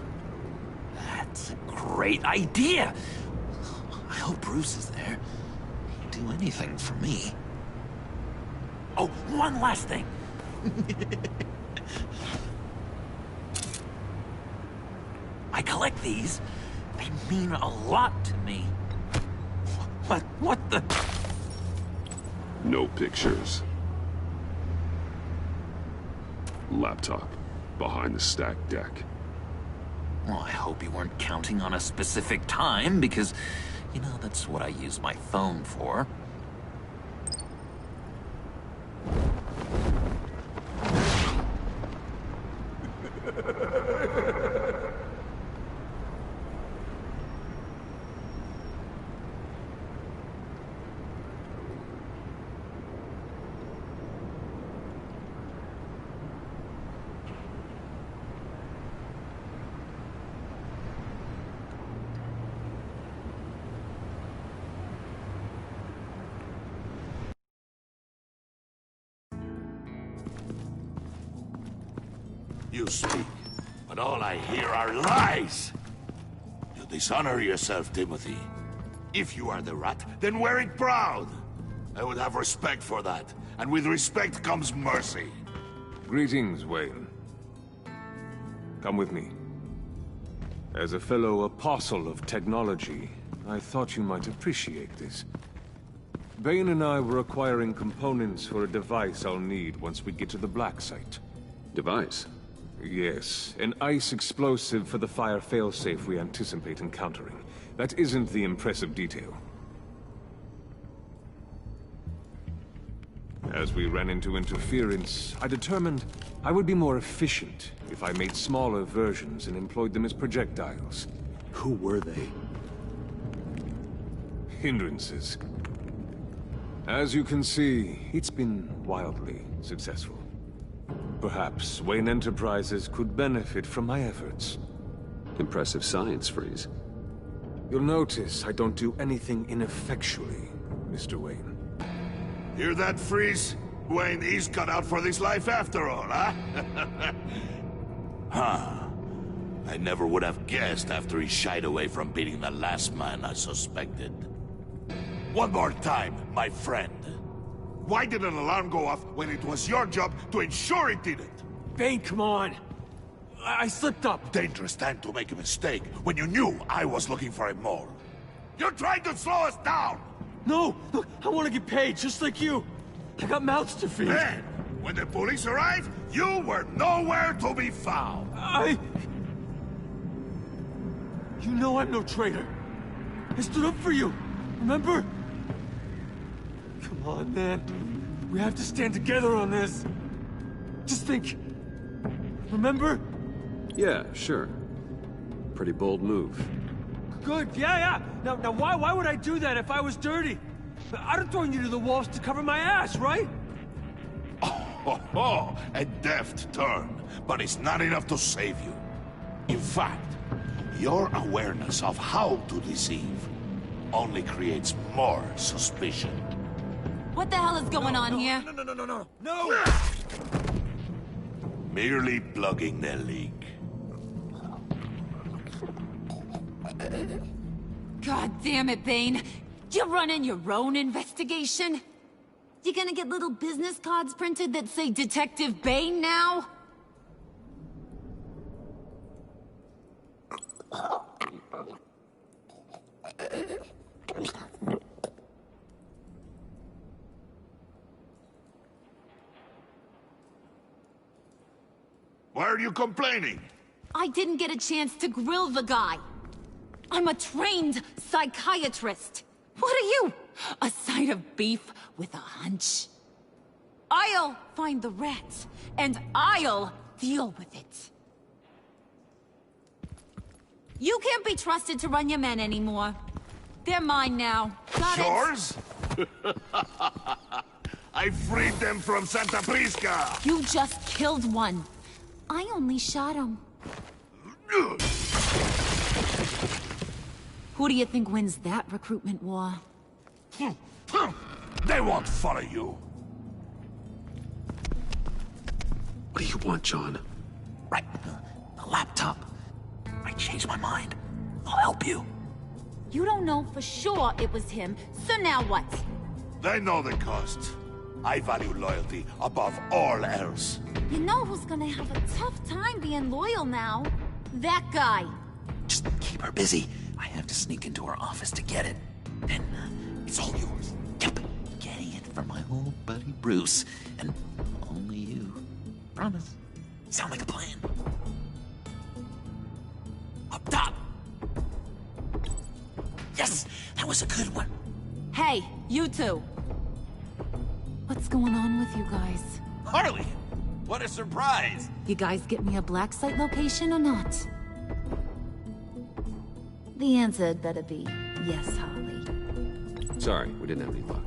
That's a great idea! I hope Bruce is there. He'd do anything for me. Oh, one last thing! I collect these. They mean a lot to me. What the... No pictures. Laptop. Behind the stacked deck. Well, I hope you weren't counting on a specific time, because, you know, that's what I use my phone for. You speak, but all I hear are lies! You dishonor yourself, Timothy. If you are the rat, then wear it proud! I would have respect for that, and with respect comes mercy. Greetings, Wayne. Come with me. As a fellow apostle of technology, I thought you might appreciate this. Bane and I were acquiring components for a device I'll need once we get to the Black Site. Device? Yes, an ice explosive for the fire failsafe we anticipate encountering. That isn't the impressive detail. As we ran into interference, I determined I would be more efficient if I made smaller versions and employed them as projectiles. Who were they? Hindrances. As you can see, it's been wildly successful. Perhaps Wayne Enterprises could benefit from my efforts. Impressive science, Freeze. You'll notice I don't do anything ineffectually, Mr. Wayne. Hear that, Freeze? Wayne is cut out for this life after all, huh? Huh. I never would have guessed after he shied away from beating the last man I suspected. One more time, my friend. Why did an alarm go off when it was your job to ensure it didn't? Bane, come on! I slipped up! Dangerous time to make a mistake when you knew I was looking for a mole. You're trying to slow us down! No! Look, I want to get paid, just like you! I got mouths to feed! Then, when the police arrived, you were nowhere to be found! You know I'm no traitor! I stood up for you, remember? Come on, man. We have to stand together on this. Just think. Remember? Yeah, sure. Pretty bold move. Good, yeah. Now why would I do that if I was dirty? I'd have thrown you to the walls to cover my ass, right? Oh, a deft turn, but it's not enough to save you. In fact, your awareness of how to deceive only creates more suspicion. What the hell is going on here? No! Merely plugging the leak. God damn it, Bane. You're running your own investigation? You gonna get little business cards printed that say Detective Bane now? Why are you complaining? I didn't get a chance to grill the guy. I'm a trained psychiatrist. What are you? A side of beef with a hunch? I'll find the rat, and I'll deal with it. You can't be trusted to run your men anymore. They're mine now. Got it? Yours? I freed them from Santa Prisca! You just killed one. I only shot him. Who do you think wins that recruitment war? They won't follow you. What do you want, John? Right. The laptop. I changed my mind. I'll help you. You don't know for sure it was him, so now what? They know the cost. I value loyalty above all else. You know who's gonna have a tough time being loyal now? That guy. Just keep her busy. I have to sneak into her office to get it. Then it's all yours. Yep. Getting it from my old buddy Bruce. And only you. Promise. Sound like a plan. Up top. Yes! That was a good one. Hey, you two. What's going on with you guys? Harley! What a surprise! You guys get me a black site location or not? The answer had better be yes, Harley. Sorry, we didn't have any luck.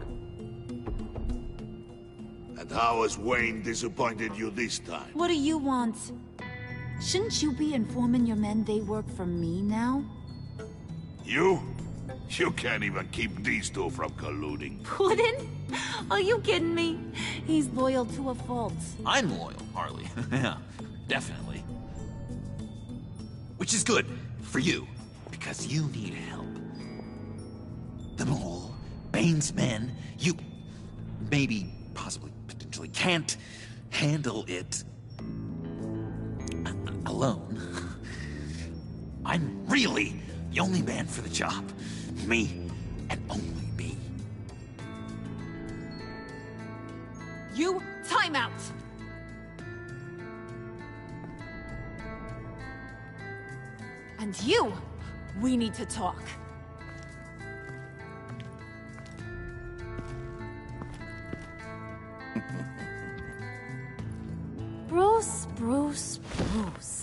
And how has Wayne disappointed you this time? What do you want? Shouldn't you be informing your men they work for me now? You? You can't even keep these two from colluding. Puddin'? Are you kidding me? He's loyal to a fault. I'm loyal, Harley. Yeah, definitely. Which is good for you, because you need help. The mole, Bane's men, you maybe, possibly, potentially can't handle it alone. I'm really the only man for the job. Me, and only me. You, time out! And you, we need to talk. Bruce.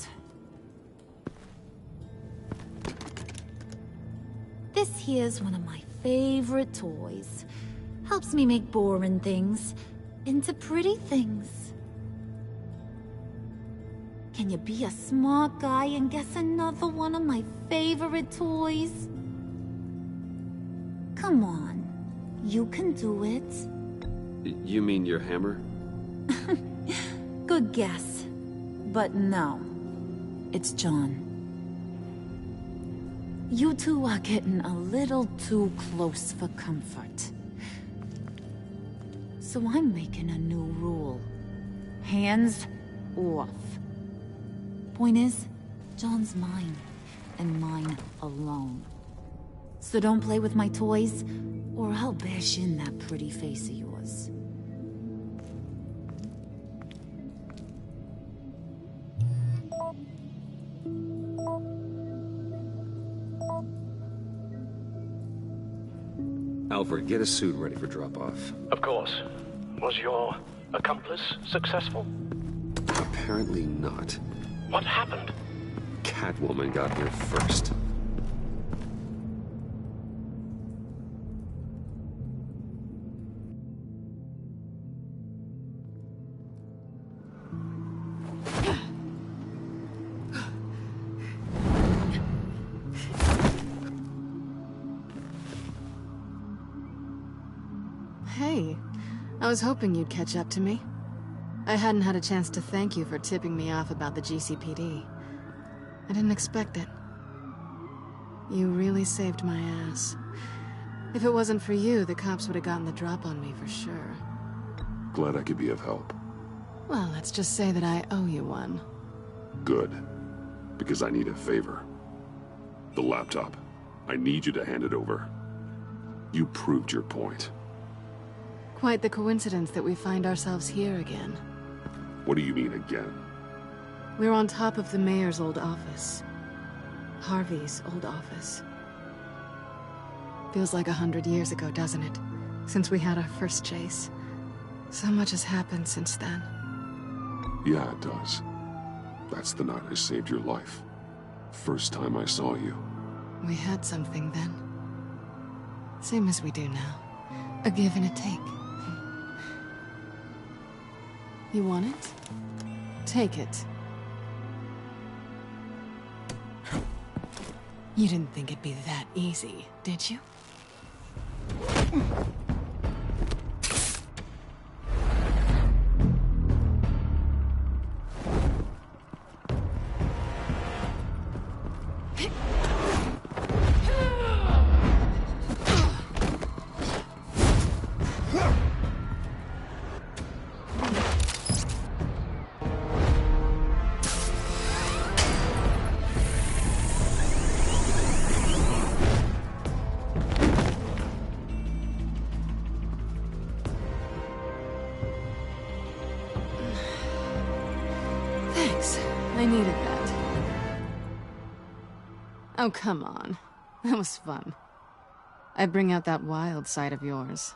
This here's one of my favorite toys. Helps me make boring things into pretty things. Can you be a smart guy and guess another one of my favorite toys? Come on, you can do it. You mean your hammer? Good guess. But no, it's John. You two are getting a little too close for comfort. So I'm making a new rule. Hands off. Point is, John's mine, and mine alone. So don't play with my toys, or I'll bash in that pretty face of yours. Alfred, get a suit ready for drop-off. Of course. Was your accomplice successful? Apparently not. What happened? Catwoman got here first. Hey. I was hoping you'd catch up to me. I hadn't had a chance to thank you for tipping me off about the GCPD. I didn't expect it. You really saved my ass. If it wasn't for you, the cops would have gotten the drop on me for sure. Glad I could be of help. Well, let's just say that I owe you one. Good. Because I need a favor. The laptop. I need you to hand it over. You proved your point. Quite the coincidence that we find ourselves here again. What do you mean again? We're on top of the mayor's old office. Harvey's old office. Feels like 100 years ago, doesn't it? Since we had our first chase. So much has happened since then. Yeah, it does. That's the night I saved your life. First time I saw you. We had something then. Same as we do now. A give and a take. You want it? Take it. You didn't think it'd be that easy, did you? I needed that. Oh, come on. That was fun. I bring out that wild side of yours.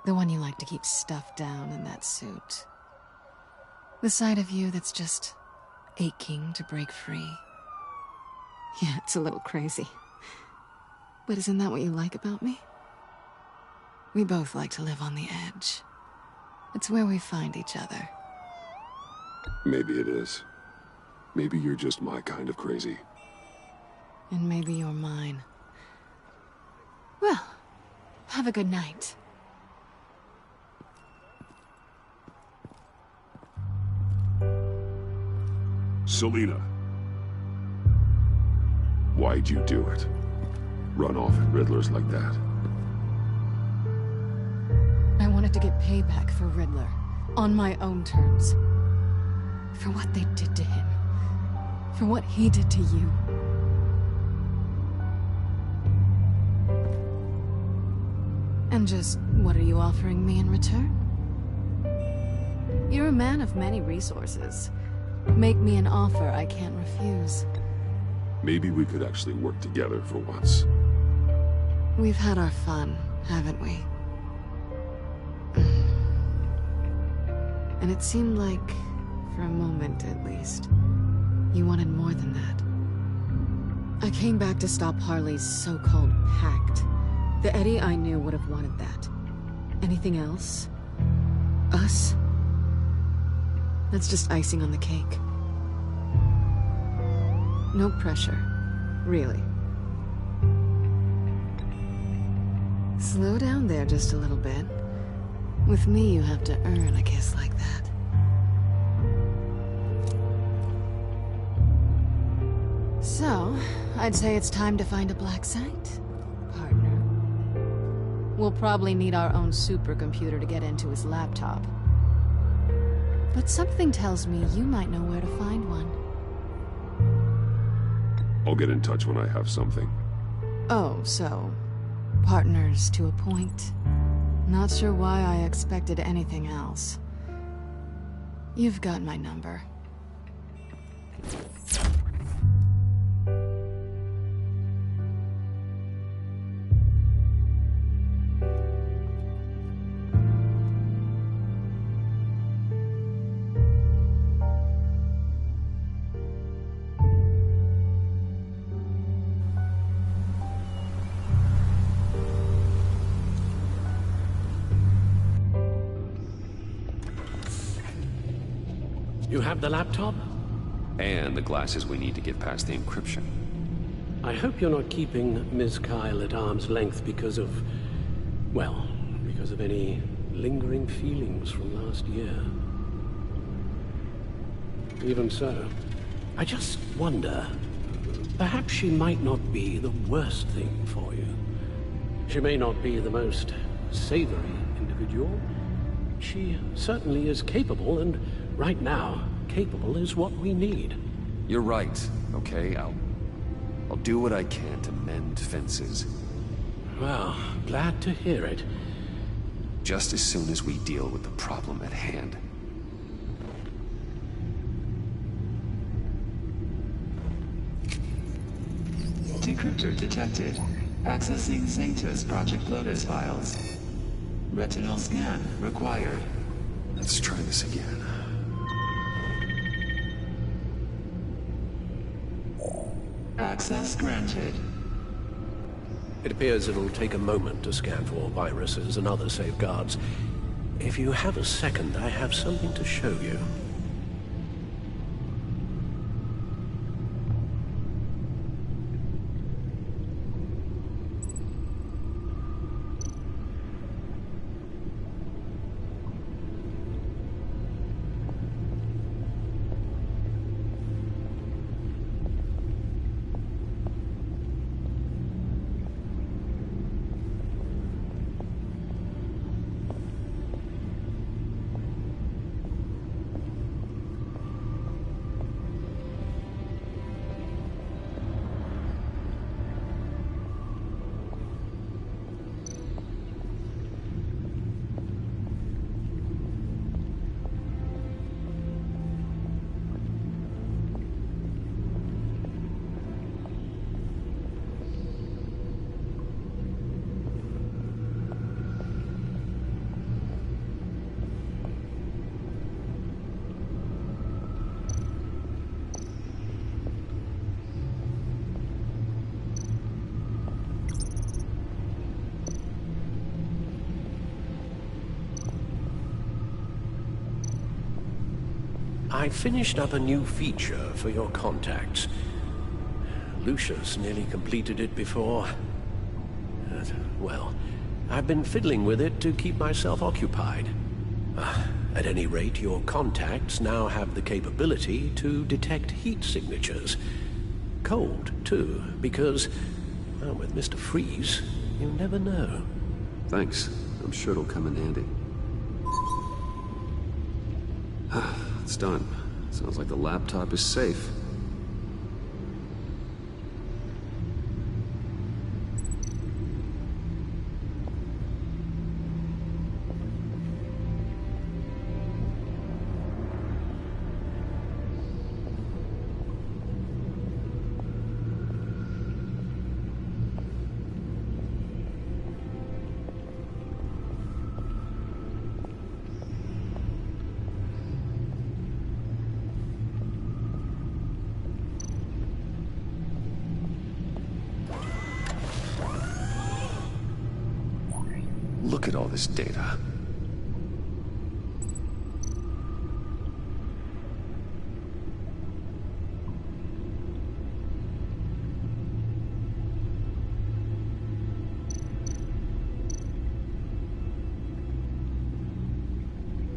The one you like to keep stuffed down in that suit. The side of you that's just aching to break free. Yeah, it's a little crazy. But isn't that what you like about me? We both like to live on the edge. It's where we find each other. Maybe it is. Maybe you're just my kind of crazy. And maybe you're mine. Well, have a good night. Selina. Why'd you do it? Run off at Riddlers like that? I wanted to get payback for Riddler. On my own terms. For what they did to him. For what he did to you. And just, what are you offering me in return? You're a man of many resources. Make me an offer I can't refuse. Maybe we could actually work together for once. We've had our fun, haven't we? And it seemed like, for a moment at least, you wanted more than that. I came back to stop Harley's so-called pact. The Eddie I knew would have wanted that. Anything else? Us? That's just icing on the cake. No pressure, really. Slow down there just a little bit. With me, you have to earn a kiss like that. So, I'd say it's time to find a black site, partner. We'll probably need our own supercomputer to get into his laptop. But something tells me you might know where to find one. I'll get in touch when I have something. Oh, so... partners to a point. Not sure why I expected anything else. You've got my number. You have the laptop? And the glasses we need to get past the encryption. I hope you're not keeping Ms. Kyle at arm's length because of... well, because of any lingering feelings from last year. Even so, I just wonder, perhaps she might not be the worst thing for you. She may not be the most savory individual. She certainly is capable, and right now, capable is what we need. You're right, okay? I'll do what I can to mend fences. Well, glad to hear it. Just as soon as we deal with the problem at hand. Decryptor detected. Accessing Sanctus Project Lotus files. Retinal scan required. Let's try this again. Access granted. It appears it'll take a moment to scan for viruses and other safeguards. If you have a second, I have something to show you. I finished up a new feature for your contacts. Lucius nearly completed it before. Well, I've been fiddling with it to keep myself occupied. At any rate, your contacts now have the capability to detect heat signatures. Cold, too, because, well, with Mr. Freeze, you never know. Thanks. I'm sure it'll come in handy. It's done. Sounds like the laptop is safe. Look at all this data.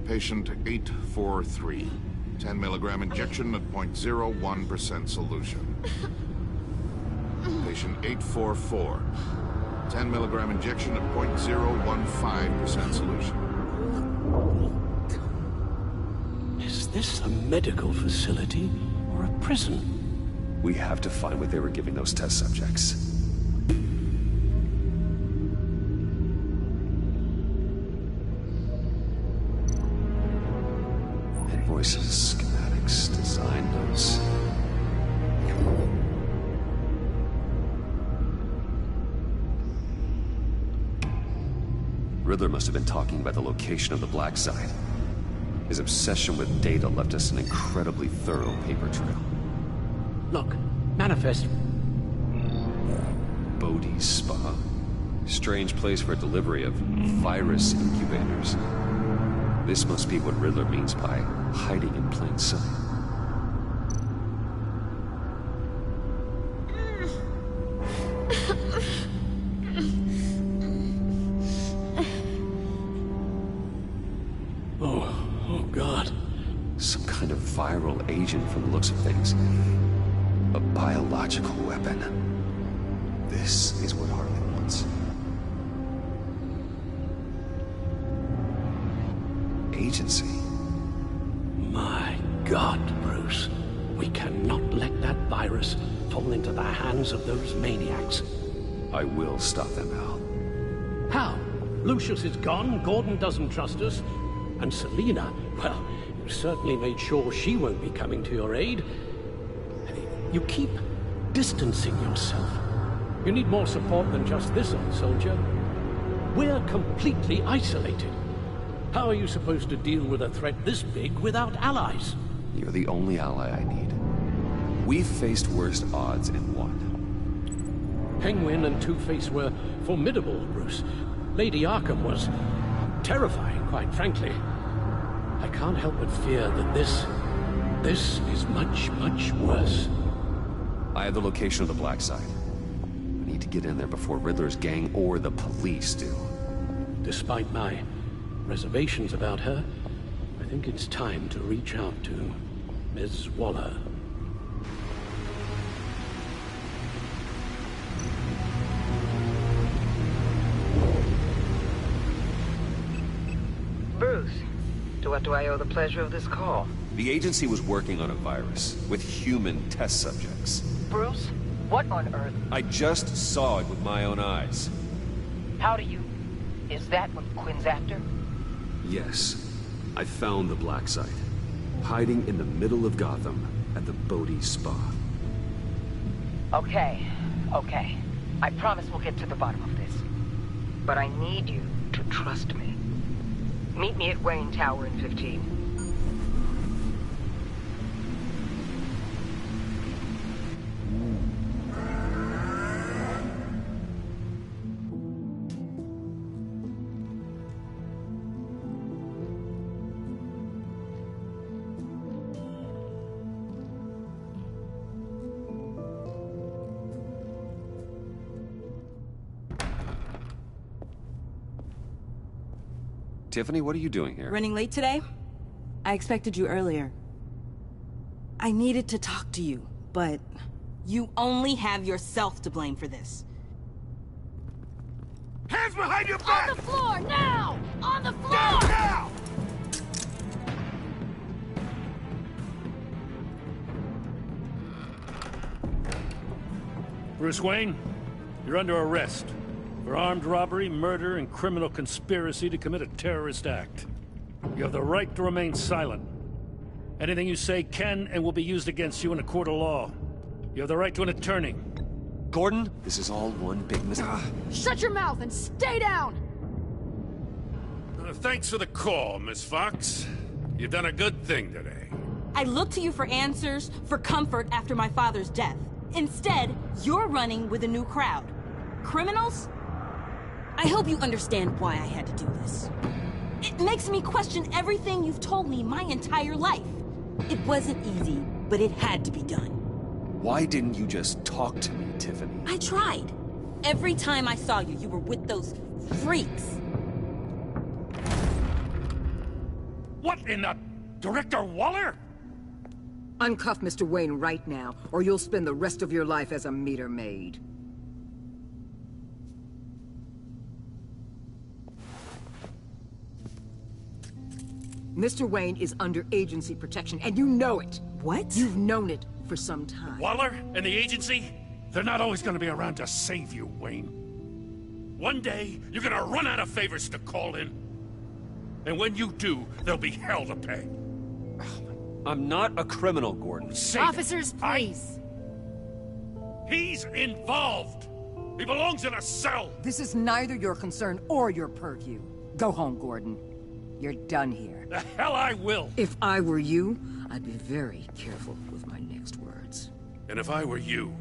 Patient 843. 10 milligram injection at 0.01% solution. Patient 844. 10 milligram injection at 0.015% solution. Is this a medical facility or a prison? We have to find what they were giving those test subjects. Invoices, schematics, design notes. Riddler must have been talking about the location of the black site. His obsession with data left us an incredibly thorough paper trail. Look, manifest. Bodhi's Spa. Strange place for delivery of virus incubators. This must be what Riddler means by hiding in plain sight. Oh, God. Some kind of viral agent from the looks of things. A biological weapon. This is what Harley wants. Agency. My God, Bruce. We cannot let that virus fall into the hands of those maniacs. I will stop them, Al. How? Lucius is gone, Gordon doesn't trust us, and Selina, well, you certainly made sure she won't be coming to your aid. You keep distancing yourself. You need more support than just this old soldier. We're completely isolated. How are you supposed to deal with a threat this big without allies? You're the only ally I need. We've faced worse odds and won. Penguin and Two-Face were formidable, Bruce. Lady Arkham was terrifying, quite frankly. I can't help but fear that this is much, much worse. I have the location of the Black Site. I need to get in there before Riddler's gang or the police do. Despite my reservations about her, I think it's time to reach out to Ms. Waller. Bruce, to what do I owe the pleasure of this call? The agency was working on a virus with human test subjects. Bruce, what on earth? I just saw it with my own eyes. How do you... Is that what Quinn's after? Yes. I found the Black Site. Hiding in the middle of Gotham at the Bodhi Spa. Okay. I promise we'll get to the bottom of this. But I need you to trust me. Meet me at Wayne Tower in 15. Tiffany, what are you doing here? Running late today? I expected you earlier. I needed to talk to you, but you only have yourself to blame for this. Hands behind your back! On the floor, now! On the floor! Down now! Bruce Wayne, you're under arrest for armed robbery, murder, and criminal conspiracy to commit a terrorist act. You have the right to remain silent. Anything you say can and will be used against you in a court of law. You have the right to an attorney. Gordon, this is all one big mistake. Shut your mouth and stay down! Thanks for the call, Miss Fox. You've done a good thing today. I looked to you for answers, for comfort after my father's death. Instead, you're running with a new crowd. Criminals? I hope you understand why I had to do this. It makes me question everything you've told me my entire life. It wasn't easy, but it had to be done. Why didn't you just talk to me, Tiffany? I tried. Every time I saw you, you were with those freaks. What in the... Director Waller? Uncuff Mr. Wayne right now, or you'll spend the rest of your life as a meter maid. Mr. Wayne is under agency protection, and you know it. What? You've known it for some time. Waller and the agency? They're not always gonna be around to save you, Wayne. One day, you're gonna run out of favors to call in. And when you do, there'll be hell to pay. I'm not a criminal, Gordon. Officers, please. He's involved. He belongs in a cell. This is neither your concern or your purview. Go home, Gordon. You're done here. The hell I will. If I were you, I'd be very careful with my next words. And if I were you,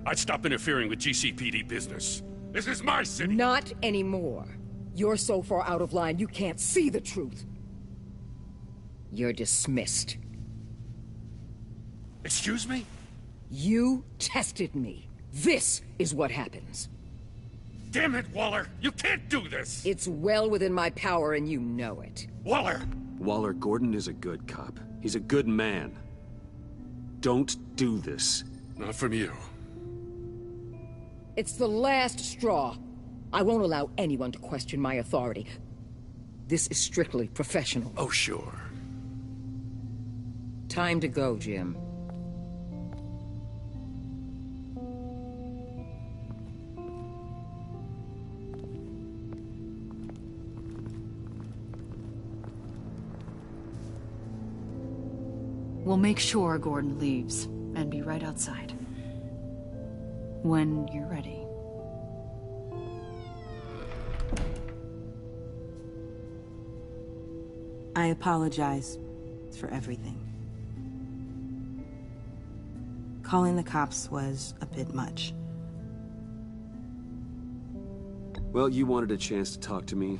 I'd stop interfering with GCPD business. This is my city. Not anymore. You're so far out of line, you can't see the truth. You're dismissed. Excuse me? You tested me. This is what happens. Damn it, Waller! You can't do this! It's well within my power and you know it. Waller! Waller, Gordon is a good cop. He's a good man. Don't do this. Not from you. It's the last straw. I won't allow anyone to question my authority. This is strictly professional. Oh, sure. Time to go, Jim. We'll make sure Gordon leaves, and be right outside. When you're ready. I apologize for everything. Calling the cops was a bit much. Well, you wanted a chance to talk to me,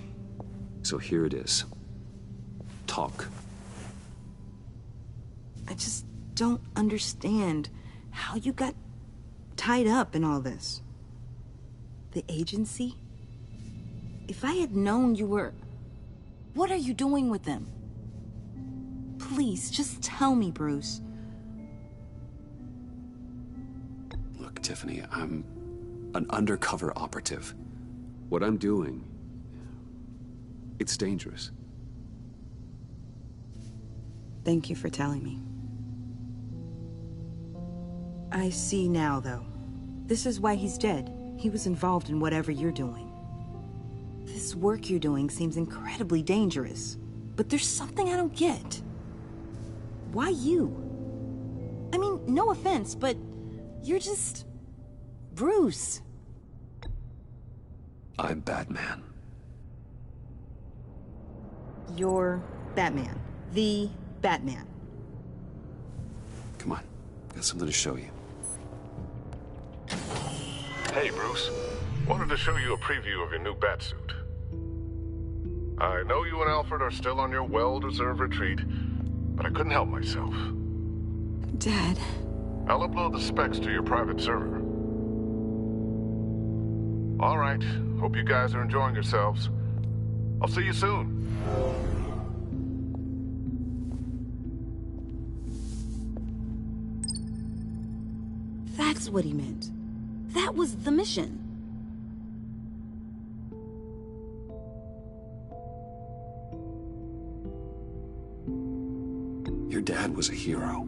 so here it is. Talk. I just don't understand how you got tied up in all this. The agency? If I had known you were... What are you doing with them? Please, just tell me, Bruce. Look, Tiffany, I'm an undercover operative. What I'm doing, it's dangerous. Thank you for telling me. I see now, though. This is why he's dead. He was involved in whatever you're doing. This work you're doing seems incredibly dangerous. But there's something I don't get. Why you? I mean, no offense, but you're just... Bruce. I'm Batman. You're Batman. The Batman. Come on, got something to show you. Hey, Bruce. Wanted to show you a preview of your new Batsuit. I know you and Alfred are still on your well-deserved retreat, but I couldn't help myself. Dad. I'll upload the specs to your private server. All right. Hope you guys are enjoying yourselves. I'll see you soon. That's what he meant. That was the mission. Your dad was a hero.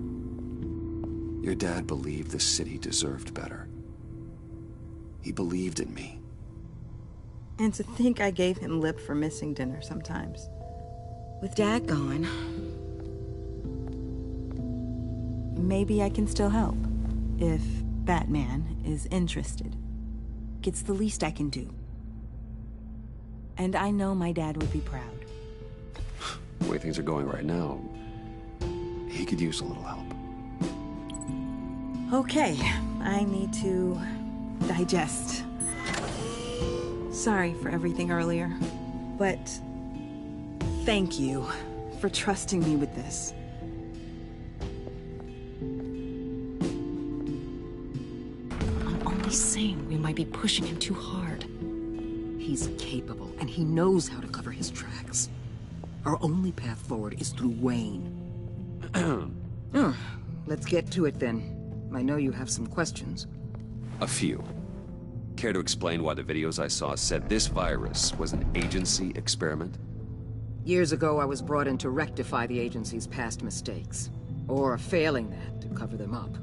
Your dad believed the city deserved better. He believed in me. And to think I gave him lip for missing dinner sometimes. With Dad gone, maybe I can still help. If Batman is interested. It's the least I can do. And I know my dad would be proud. The way things are going right now, he could use a little help. Okay, I need to digest. Sorry for everything earlier, but thank you for trusting me with this. I'm only saying we might be pushing him too hard. He's capable, and he knows how to cover his tracks. Our only path forward is through Wayne. Let's get to it then. I know you have some questions. A few. Care to explain why the videos I saw said this virus was an agency experiment? Years ago, I was brought in to rectify the agency's past mistakes. Or failing that, to cover them up.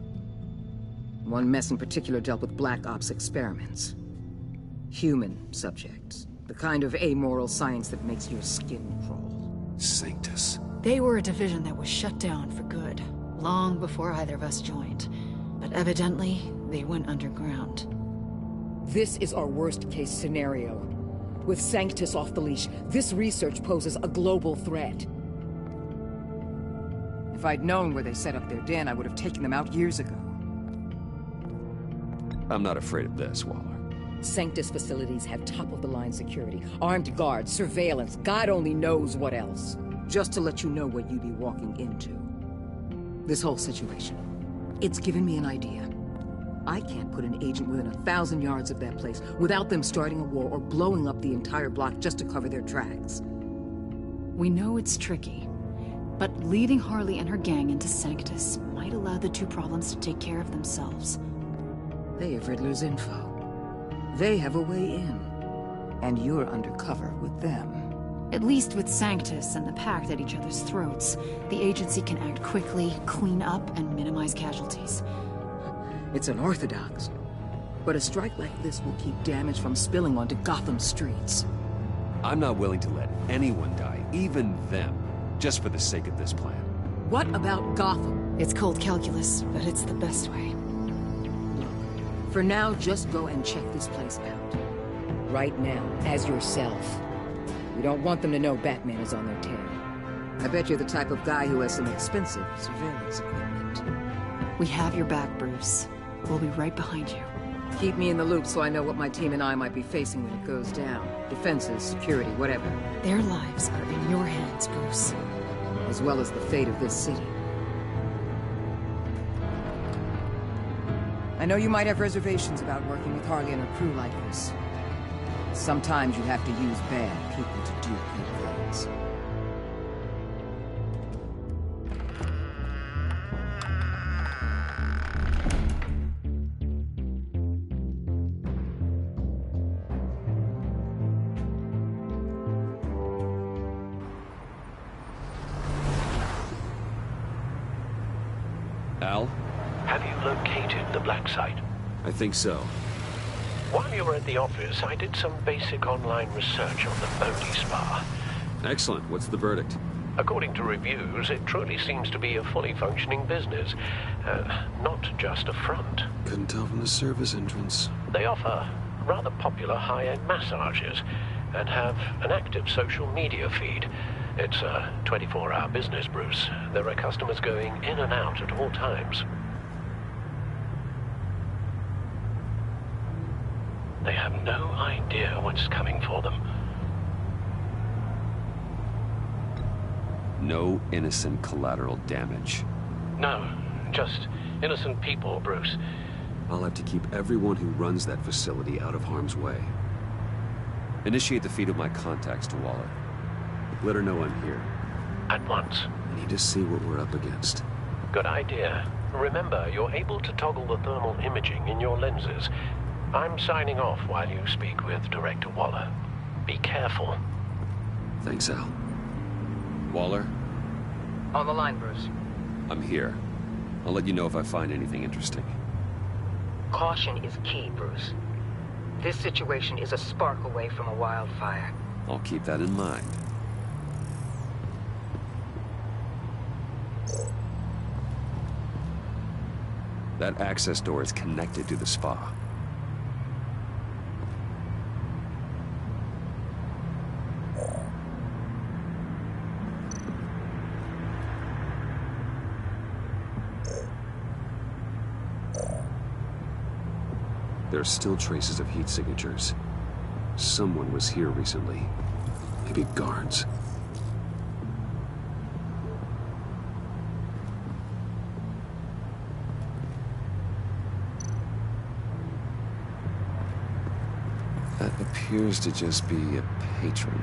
One mess in particular dealt with Black Ops experiments. Human subjects. The kind of amoral science that makes your skin crawl. Sanctus. They were a division that was shut down for good, long before either of us joined. But evidently, they went underground. This is our worst-case scenario. With Sanctus off the leash, this research poses a global threat. If I'd known where they set up their den, I would have taken them out years ago. I'm not afraid of this, Waller. Sanctus facilities have top-of-the-line security, armed guards, surveillance, God only knows what else. Just to let you know what you'd be walking into. This whole situation, it's given me an idea. I can't put an agent within 1,000 yards of that place without them starting a war or blowing up the entire block just to cover their tracks. We know it's tricky, But leading Harley and her gang into Sanctus might allow the two problems to take care of themselves. They have Riddler's info. They have a way in. And you're undercover with them. At least with Sanctus and the Pact at each other's throats, the agency can act quickly, clean up, and minimize casualties. It's unorthodox. But a strike like this will keep damage from spilling onto Gotham streets. I'm not willing to let anyone die, even them, just for the sake of this plan. What about Gotham? It's cold calculus, but it's the best way. For now, just go and check this place out. Right now, as yourself. We don't want them to know Batman is on their tail. I bet you're the type of guy who has some expensive surveillance equipment. We have your back, Bruce. We'll be right behind you. Keep me in the loop so I know what my team and I might be facing when it goes down. Defenses, security, whatever. Their lives are in your hands, Bruce. As well as the fate of this city. I know you might have reservations about working with Harley and her crew like this. Sometimes you have to use bad people to do good things. Al? Have you located the black site? I think so. While you were at the office, I did some basic online research on the Bodhi Spa. Excellent. What's the verdict? According to reviews, it truly seems to be a fully functioning business. Not just a front. Couldn't tell from the service entrance. They offer rather popular high-end massages and have an active social media feed. It's a 24-hour business, Bruce. There are customers going in and out at all times. They have no idea what's coming for them. No innocent collateral damage. No, just innocent people, Bruce. I'll have to keep everyone who runs that facility out of harm's way. Initiate the feed of my contacts to Waller. Let her know I'm here. At once. I need to see what we're up against. Good idea. Remember, you're able to toggle the thermal imaging in your lenses. I'm signing off while you speak with Director Waller. Be careful. Thanks, Al. Waller? On the line, Bruce. I'm here. I'll let you know if I find anything interesting. Caution is key, Bruce. This situation is a spark away from a wildfire. I'll keep that in mind. That access door is connected to the spa. There are still traces of heat signatures. Someone was here recently. Maybe guards. That appears to just be a patron.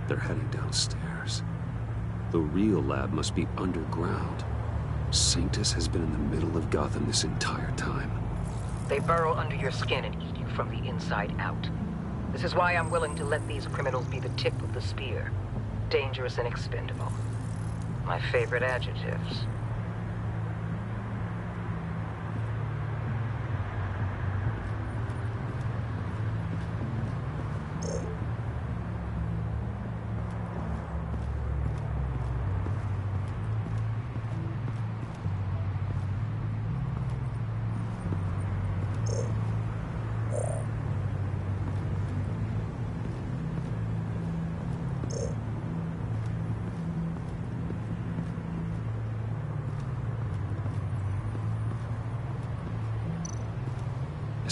They're heading downstairs. The real lab must be underground. Sanctus has been in the middle of Gotham this entire time. They burrow under your skin and eat you from the inside out. This is why I'm willing to let these criminals be the tip of the spear. Dangerous and expendable. My favorite adjectives.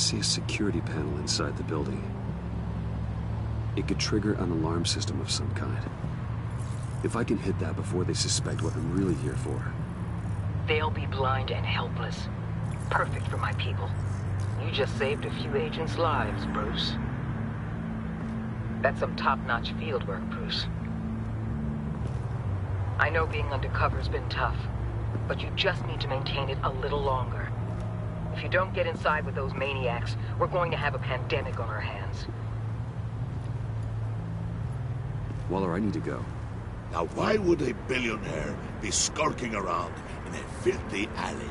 see a security panel inside the building. It could trigger an alarm system of some kind. If I can hit that before they suspect what I'm really here for. They'll be blind and helpless. Perfect for my people. You just saved a few agents' lives, Bruce. That's some top-notch field work, Bruce. I know being undercover's been tough, but you just need to maintain it a little longer. If you don't get inside with those maniacs, we're going to have a pandemic on our hands. Waller, I need to go. Now why would a billionaire be skulking around in a filthy alley?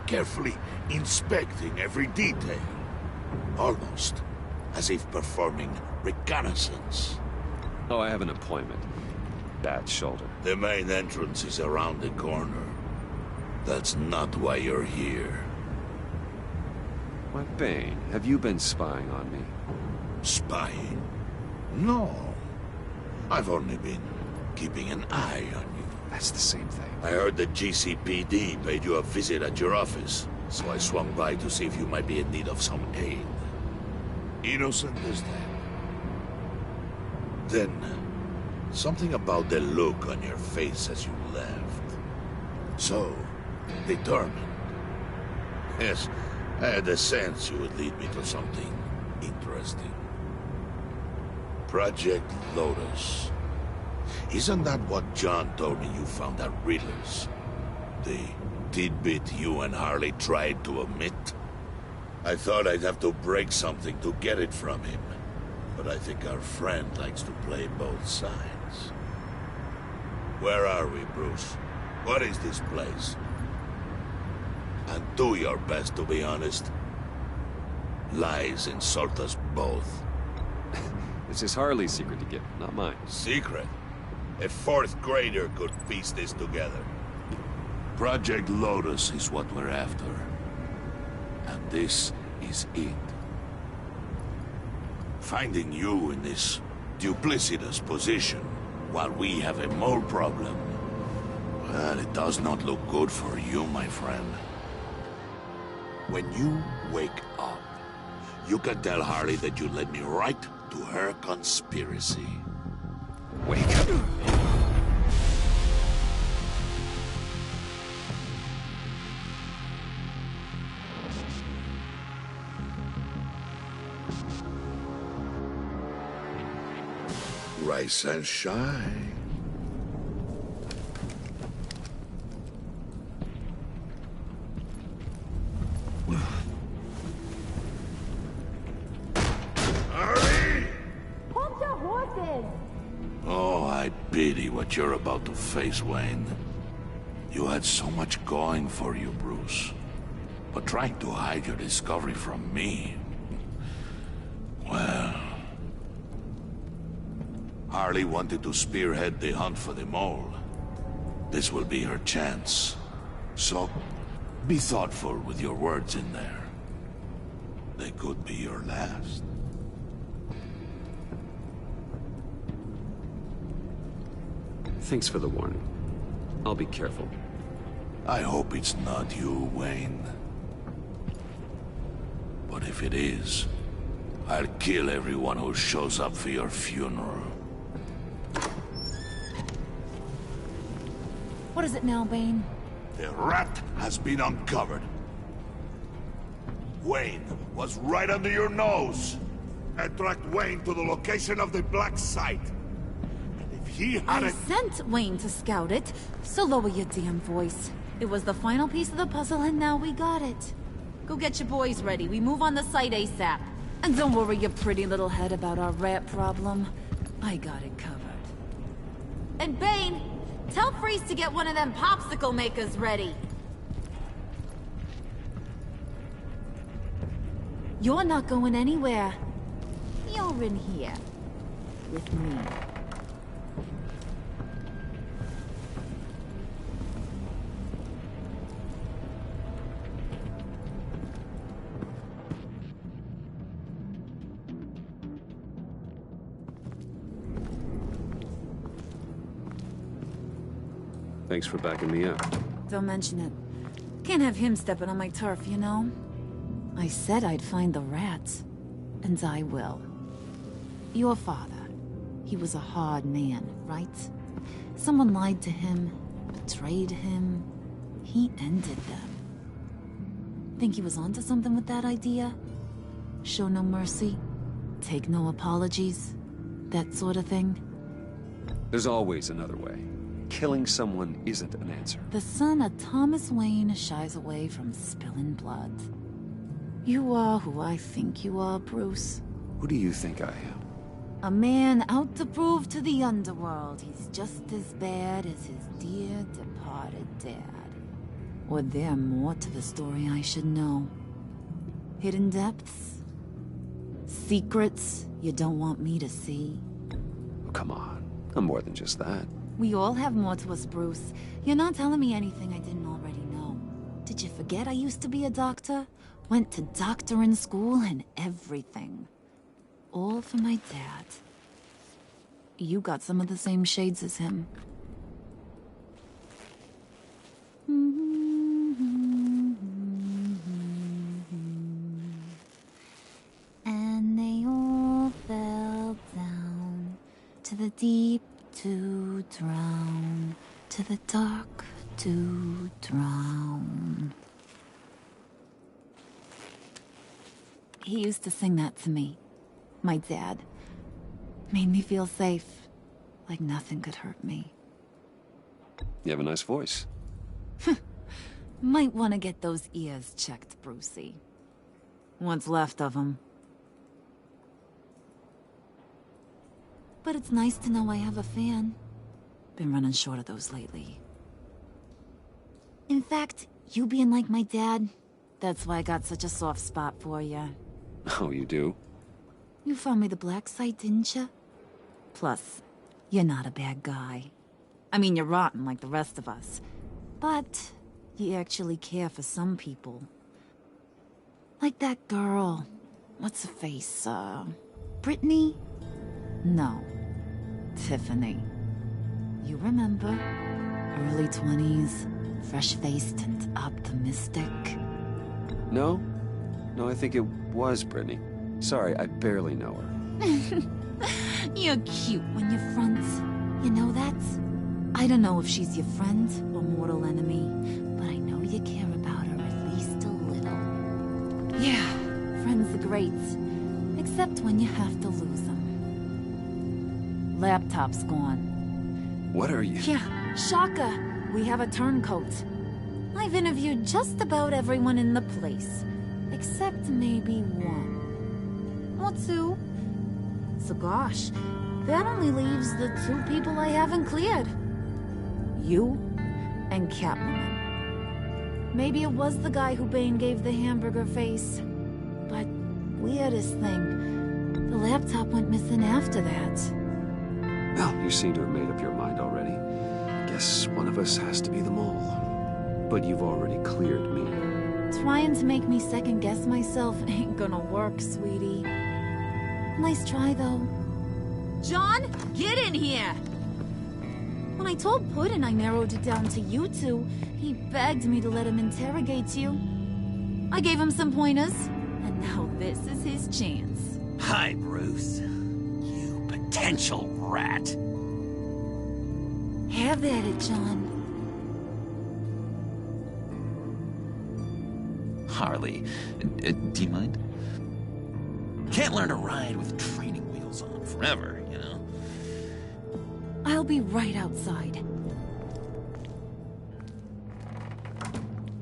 Carefully inspecting every detail. Almost as if performing reconnaissance. Oh, I have an appointment. Bad shoulder. The main entrance is around the corner. That's not why you're here. Why, Bane, have you been spying on me? Spying? No. I've only been keeping an eye on you. That's the same thing. I heard the GCPD paid you a visit at your office, so I swung by to see if you might be in need of some aid. Innocent as that. Then, something about the look on your face as you left. So determined. Yes, I had a sense you would lead me to something interesting. Project Lotus. Isn't that what John told me you found at Riddler's? The tidbit you and Harley tried to omit? I thought I'd have to break something to get it from him. But I think our friend likes to play both sides. Where are we, Bruce? What is this place? And do your best to be honest. Lies insult us both. This is Harley's secret to get, not mine. Secret? A fourth grader could piece this together. Project Lotus is what we're after. And this is it. Finding you in this duplicitous position while we have a mole problem, well, it does not look good for you, my friend. When you wake up, you can tell Harley that you led me right to her conspiracy. Wake up. Rise and shine. Oh, I pity what you're about to face, Wayne. You had so much going for you, Bruce. But trying to hide your discovery from me... well... Harley wanted to spearhead the hunt for the mole. This will be her chance. So, be thoughtful with your words in there. They could be your last. Thanks for the warning. I'll be careful. I hope it's not you, Wayne. But if it is, I'll kill everyone who shows up for your funeral. What is it now, Bane? The rat has been uncovered. Wayne was right under your nose. I tracked Wayne to the location of the black site. And if he had I sent Wayne to scout it, so lower your damn voice. It was the final piece of the puzzle, and now we got it. Go get your boys ready. We move on the site ASAP. And don't worry your pretty little head about our rat problem. I got it covered. And Bane, tell Freeze to get one of them popsicle makers ready. You're not going anywhere. You're in here. With me. Thanks for backing me up. Don't mention it. Can't have him stepping on my turf, you know? I said I'd find the rats. And I will. Your father. He was a hard man, right? Someone lied to him, betrayed him. He ended them. Think he was onto something with that idea? Show no mercy? Take no apologies? That sort of thing? There's always another way. Killing someone isn't an answer. The son of Thomas Wayne shies away from spilling blood. You are who I think you are, Bruce. Who do you think I am? A man out to prove to the underworld he's just as bad as his dear departed dad. Or there more to the story I should know. Hidden depths? Secrets you don't want me to see? Oh, come on. I'm more than just that. We all have more to us, Bruce. You're not telling me anything I didn't already know. Did you forget I used to be a doctor? Went to doctoring school and everything. All for my dad. You got some of the same shades as him. And they all fell down to the deep to drown, to the dark to drown. He used to sing that to me. My dad. Made me feel safe. Like nothing could hurt me. You have a nice voice. Might want to get those ears checked, Brucey. What's left of them. But it's nice to know I have a fan. Been running short of those lately. In fact, you being like my dad, that's why I got such a soft spot for you. Oh, you do? You found me the black site, didn't you? Plus, you're not a bad guy. I mean, you're rotten like the rest of us. But you actually care for some people. Like that girl. What's her face? Brittany? No. Tiffany. You remember? Early 20s, fresh-faced and optimistic. No? No, I think it was Brittany. Sorry, I barely know her. You're cute when you're friends. You know that? I don't know if she's your friend or mortal enemy, but I know you care about her at least a little. Yeah, friends are great. Except when you have to lose them. Laptop's gone. What are you? Yeah, shocker. We have a turncoat. I've interviewed just about everyone in the place. Except maybe one. Or two. So gosh, that only leaves the two people I haven't cleared. You and Catwoman. Maybe it was the guy who Bane gave the hamburger face. But weirdest thing, the laptop went missing after that. Well, you seem to have made up your mind already. Guess one of us has to be the mole. But you've already cleared me. Trying to make me second-guess myself ain't gonna work, sweetie. Nice try, though. John, get in here! When I told Puddin' I narrowed it down to you two, he begged me to let him interrogate you. I gave him some pointers, and now this is his chance. Hi, Bruce. You potential rat. Have at it, John. Harley, do you mind? Can't learn to ride with training wheels on forever, you know? I'll be right outside.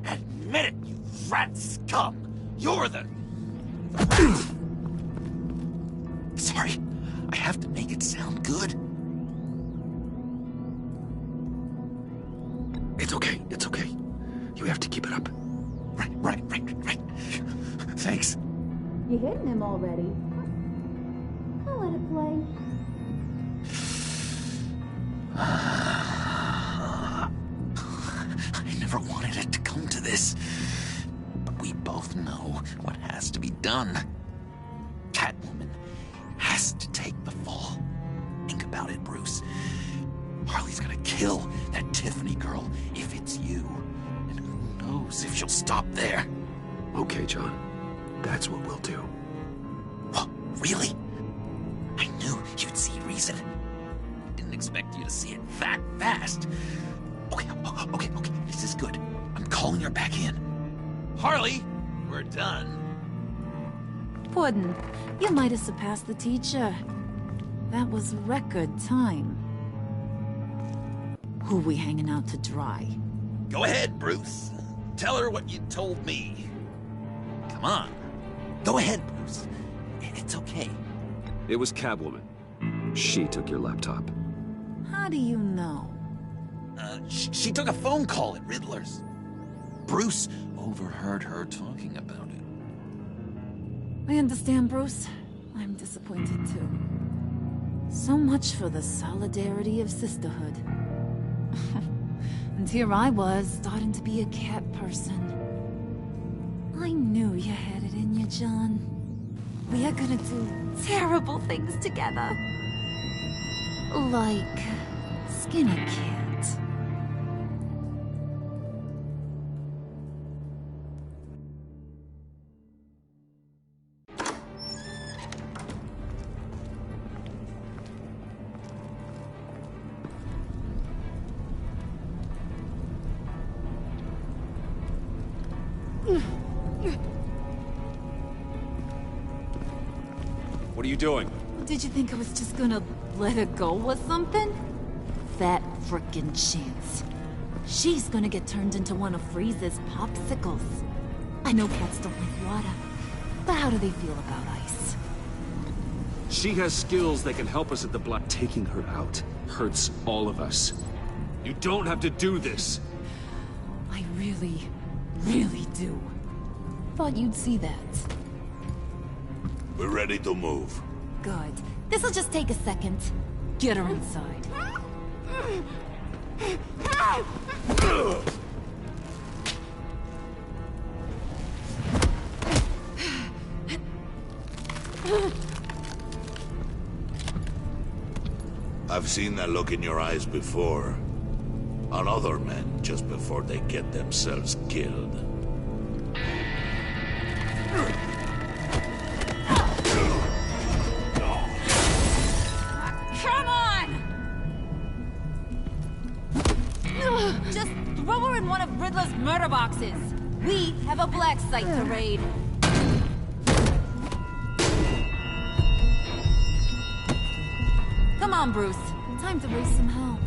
Admit it, you rat scum! You're the... Sorry, I have to make it sound good. It's okay, it's okay. You have to keep it up. Right. Thanks. You hitting him already? I'll let it play. I never wanted it to come to this. But we both know what has to be done. Catwoman has to take the fall. Think about it, Bruce. Harley's gonna kill that Tiffany girl if it's you. And who knows if she'll stop there. Okay, John. That's what we'll do. What? Really? I knew you'd see reason. Didn't expect you to see it that fast. Okay. This is good. I'm calling her back in. Harley, we're done. Puddin', you might have surpassed the teacher. That was record time. Who we hanging out to dry? Go ahead, Bruce. Tell her what you told me. Come on. Go ahead, Bruce. It's okay. It was Catwoman. She took your laptop. How do you know? She took a phone call at Riddler's. Bruce overheard her talking about it. I understand, Bruce. I'm disappointed too. So much for the solidarity of sisterhood. And here I was, starting to be a cat person. I knew you had it in you, John. We are gonna do terrible things together. Like skin a cat. What are you doing? Did you think I was just gonna let her go or something? That frickin' chance. She's gonna get turned into one of Freeze's popsicles. I know cats don't like water, but how do they feel about ice? She has skills that can help us at the block. Taking her out hurts all of us. You don't have to do this. I really do. Thought you'd see that. We're ready to move. Good. This'll just take a second. Get her inside. I've seen that look in your eyes before. On other men, just before they get themselves killed. Come on! Just throw her in one of Riddler's murder boxes. We have a black site to raid. Come on, Bruce. Time to raise some hell.